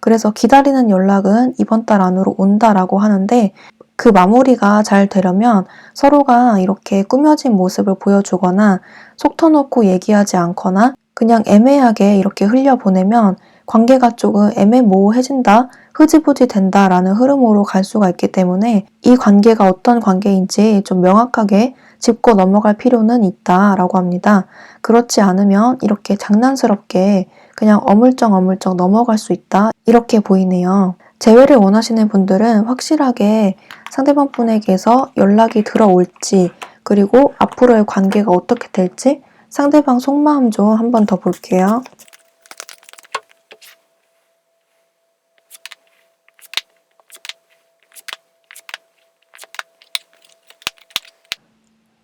Speaker 1: 그래서 기다리는 연락은 이번 달 안으로 온다라고 하는데 그 마무리가 잘 되려면 서로가 이렇게 꾸며진 모습을 보여주거나 속 터놓고 얘기하지 않거나 그냥 애매하게 이렇게 흘려보내면 관계가 조금 애매모호해진다, 흐지부지 된다라는 흐름으로 갈 수가 있기 때문에 이 관계가 어떤 관계인지 좀 명확하게 짚고 넘어갈 필요는 있다라고 합니다. 그렇지 않으면 이렇게 장난스럽게 그냥 어물쩍어물쩍 넘어갈 수 있다, 이렇게 보이네요. 재회를 원하시는 분들은 확실하게 상대방 분에게서 연락이 들어올지, 그리고 앞으로의 관계가 어떻게 될지 상대방 속마음 좀 한 번 더 볼게요.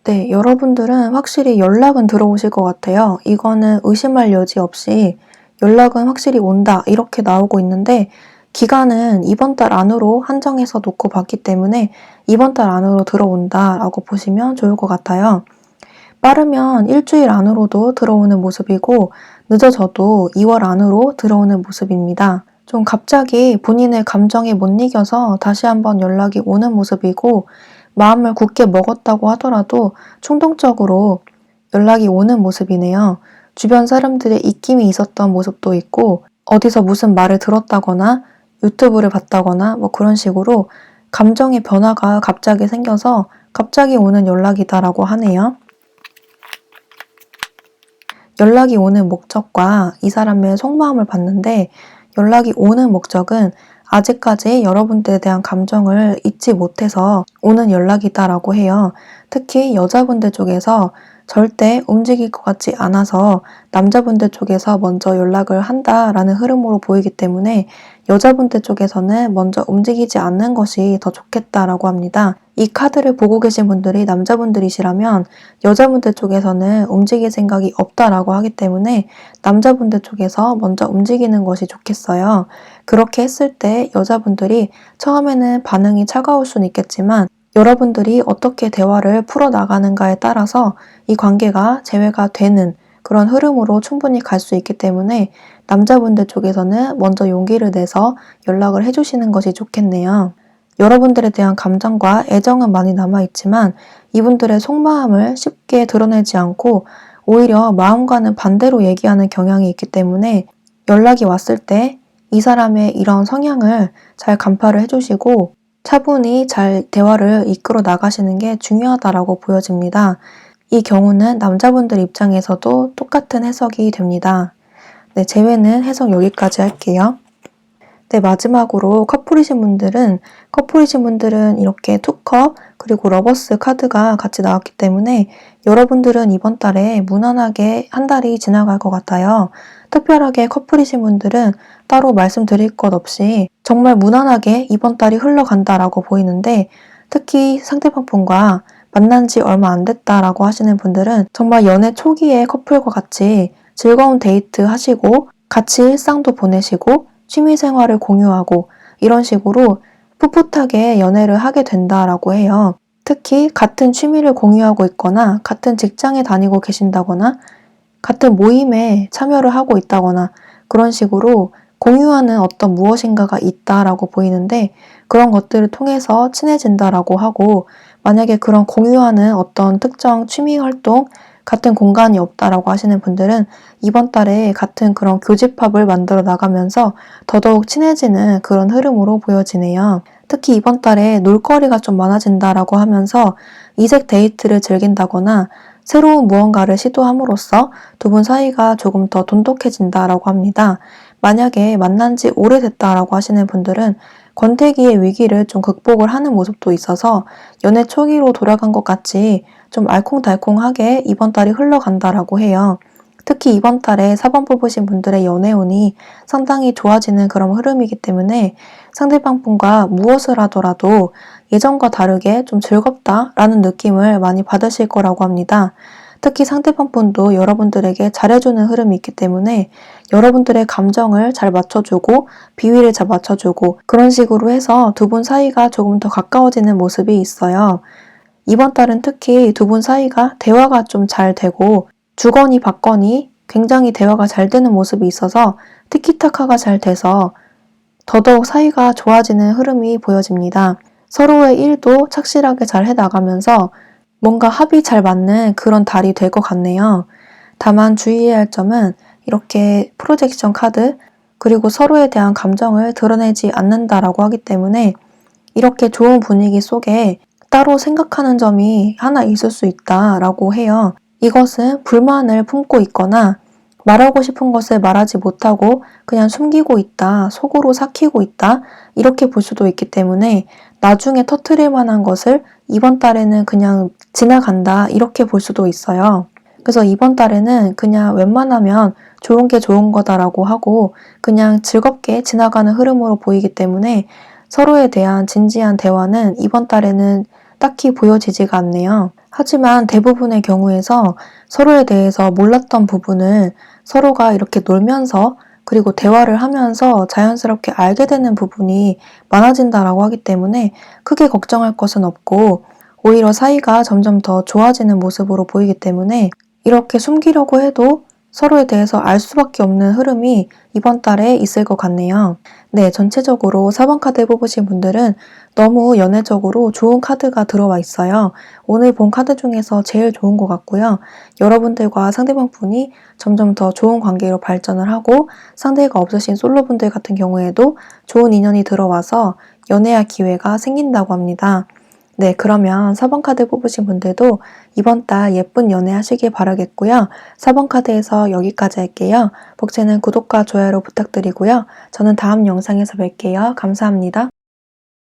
Speaker 1: 네, 여러분들은 확실히 연락은 들어오실 것 같아요. 이거는 의심할 여지 없이 연락은 확실히 온다, 이렇게 나오고 있는데 기간은 이번 달 안으로 한정해서 놓고 봤기 때문에 이번 달 안으로 들어온다라고 보시면 좋을 것 같아요. 빠르면 일주일 안으로도 들어오는 모습이고 늦어져도 2월 안으로 들어오는 모습입니다. 좀 갑자기 본인의 감정에 못 이겨서 다시 한번 연락이 오는 모습이고 마음을 굳게 먹었다고 하더라도 충동적으로 연락이 오는 모습이네요. 주변 사람들의 입김이 있었던 모습도 있고 어디서 무슨 말을 들었다거나 유튜브를 봤다거나 뭐 그런 식으로 감정의 변화가 갑자기 생겨서 갑자기 오는 연락이다라고 하네요. 연락이 오는 목적과 이 사람의 속마음을 봤는데 연락이 오는 목적은 아직까지 여러분들에 대한 감정을 잊지 못해서 오는 연락이다라고 해요. 특히 여자분들 쪽에서 절대 움직일 것 같지 않아서 남자분들 쪽에서 먼저 연락을 한다라는 흐름으로 보이기 때문에 여자분들 쪽에서는 먼저 움직이지 않는 것이 더 좋겠다라고 합니다. 이 카드를 보고 계신 분들이 남자분들이시라면 여자분들 쪽에서는 움직일 생각이 없다라고 하기 때문에 남자분들 쪽에서 먼저 움직이는 것이 좋겠어요. 그렇게 했을 때 여자분들이 처음에는 반응이 차가울 수는 있겠지만 여러분들이 어떻게 대화를 풀어나가는가에 따라서 이 관계가 재회가 되는 그런 흐름으로 충분히 갈 수 있기 때문에 남자분들 쪽에서는 먼저 용기를 내서 연락을 해주시는 것이 좋겠네요. 여러분들에 대한 감정과 애정은 많이 남아있지만 이분들의 속마음을 쉽게 드러내지 않고 오히려 마음과는 반대로 얘기하는 경향이 있기 때문에 연락이 왔을 때 이 사람의 이런 성향을 잘 간파를 해주시고 차분히 잘 대화를 이끌어 나가시는 게 중요하다라고 보여집니다. 이 경우는 남자분들 입장에서도 똑같은 해석이 됩니다. 네, 재회는 해석 여기까지 할게요. 네, 마지막으로 커플이신 분들은 이렇게 투컵 그리고 러버스 카드가 같이 나왔기 때문에 여러분들은 이번 달에 무난하게 한 달이 지나갈 것 같아요. 특별하게 커플이신 분들은 따로 말씀드릴 것 없이 정말 무난하게 이번 달이 흘러간다라고 보이는데 특히 상대방 분과 만난 지 얼마 안 됐다라고 하시는 분들은 정말 연애 초기의 커플과 같이 즐거운 데이트 하시고 같이 일상도 보내시고 취미생활을 공유하고 이런 식으로 풋풋하게 연애를 하게 된다라고 해요. 특히 같은 취미를 공유하고 있거나 같은 직장에 다니고 계신다거나 같은 모임에 참여를 하고 있다거나 그런 식으로 공유하는 어떤 무엇인가가 있다라고 보이는데 그런 것들을 통해서 친해진다라고 하고 만약에 그런 공유하는 어떤 특정 취미 활동 같은 공간이 없다라고 하시는 분들은 이번 달에 같은 그런 교집합을 만들어 나가면서 더더욱 친해지는 그런 흐름으로 보여지네요. 특히 이번 달에 놀거리가 좀 많아진다라고 하면서 이색 데이트를 즐긴다거나 새로운 무언가를 시도함으로써 두 분 사이가 조금 더 돈독해진다라고 합니다. 만약에 만난 지 오래됐다라고 하시는 분들은 권태기의 위기를 좀 극복을 하는 모습도 있어서 연애 초기로 돌아간 것 같이 좀 알콩달콩하게 이번 달이 흘러간다라고 해요. 특히 이번 달에 4번 뽑으신 분들의 연애운이 상당히 좋아지는 그런 흐름이기 때문에 상대방 분과 무엇을 하더라도 예전과 다르게 좀 즐겁다라는 느낌을 많이 받으실 거라고 합니다. 특히 상대방 분도 여러분들에게 잘해주는 흐름이 있기 때문에 여러분들의 감정을 잘 맞춰주고 비위를 잘 맞춰주고 그런 식으로 해서 두 분 사이가 조금 더 가까워지는 모습이 있어요. 이번 달은 특히 두 분 사이가 대화가 좀 잘 되고 주거니 받거니 굉장히 대화가 잘 되는 모습이 있어서 티키타카가 잘 돼서 더더욱 사이가 좋아지는 흐름이 보여집니다. 서로의 일도 착실하게 잘 해나가면서 뭔가 합이 잘 맞는 그런 달이 될 것 같네요. 다만 주의해야 할 점은 이렇게 프로젝션 카드 그리고 서로에 대한 감정을 드러내지 않는다라고 하기 때문에 이렇게 좋은 분위기 속에 따로 생각하는 점이 하나 있을 수 있다라고 해요. 이것은 불만을 품고 있거나 말하고 싶은 것을 말하지 못하고 그냥 숨기고 있다, 속으로 삭히고 있다, 이렇게 볼 수도 있기 때문에 나중에 터뜨릴 만한 것을 이번 달에는 그냥 지나간다, 이렇게 볼 수도 있어요. 그래서 이번 달에는 그냥 웬만하면 좋은 게 좋은 거다라고 하고 그냥 즐겁게 지나가는 흐름으로 보이기 때문에 서로에 대한 진지한 대화는 이번 달에는 딱히 보여지지가 않네요. 하지만 대부분의 경우에서 서로에 대해서 몰랐던 부분을 서로가 이렇게 놀면서 그리고 대화를 하면서 자연스럽게 알게 되는 부분이 많아진다라고 하기 때문에 크게 걱정할 것은 없고 오히려 사이가 점점 더 좋아지는 모습으로 보이기 때문에 이렇게 숨기려고 해도 서로에 대해서 알 수밖에 없는 흐름이 이번 달에 있을 것 같네요. 네, 전체적으로 4번 카드 뽑으신 분들은 너무 연애적으로 좋은 카드가 들어와 있어요. 오늘 본 카드 중에서 제일 좋은 것 같고요. 여러분들과 상대방 분이 점점 더 좋은 관계로 발전을 하고 상대가 없으신 솔로분들 같은 경우에도 좋은 인연이 들어와서 연애할 기회가 생긴다고 합니다. 네, 그러면 4번 카드 뽑으신 분들도 이번 달 예쁜 연애 하시길 바라겠고요. 4번 카드에서 여기까지 할게요. 복채는 구독과 좋아요로 부탁드리고요. 저는 다음 영상에서 뵐게요. 감사합니다.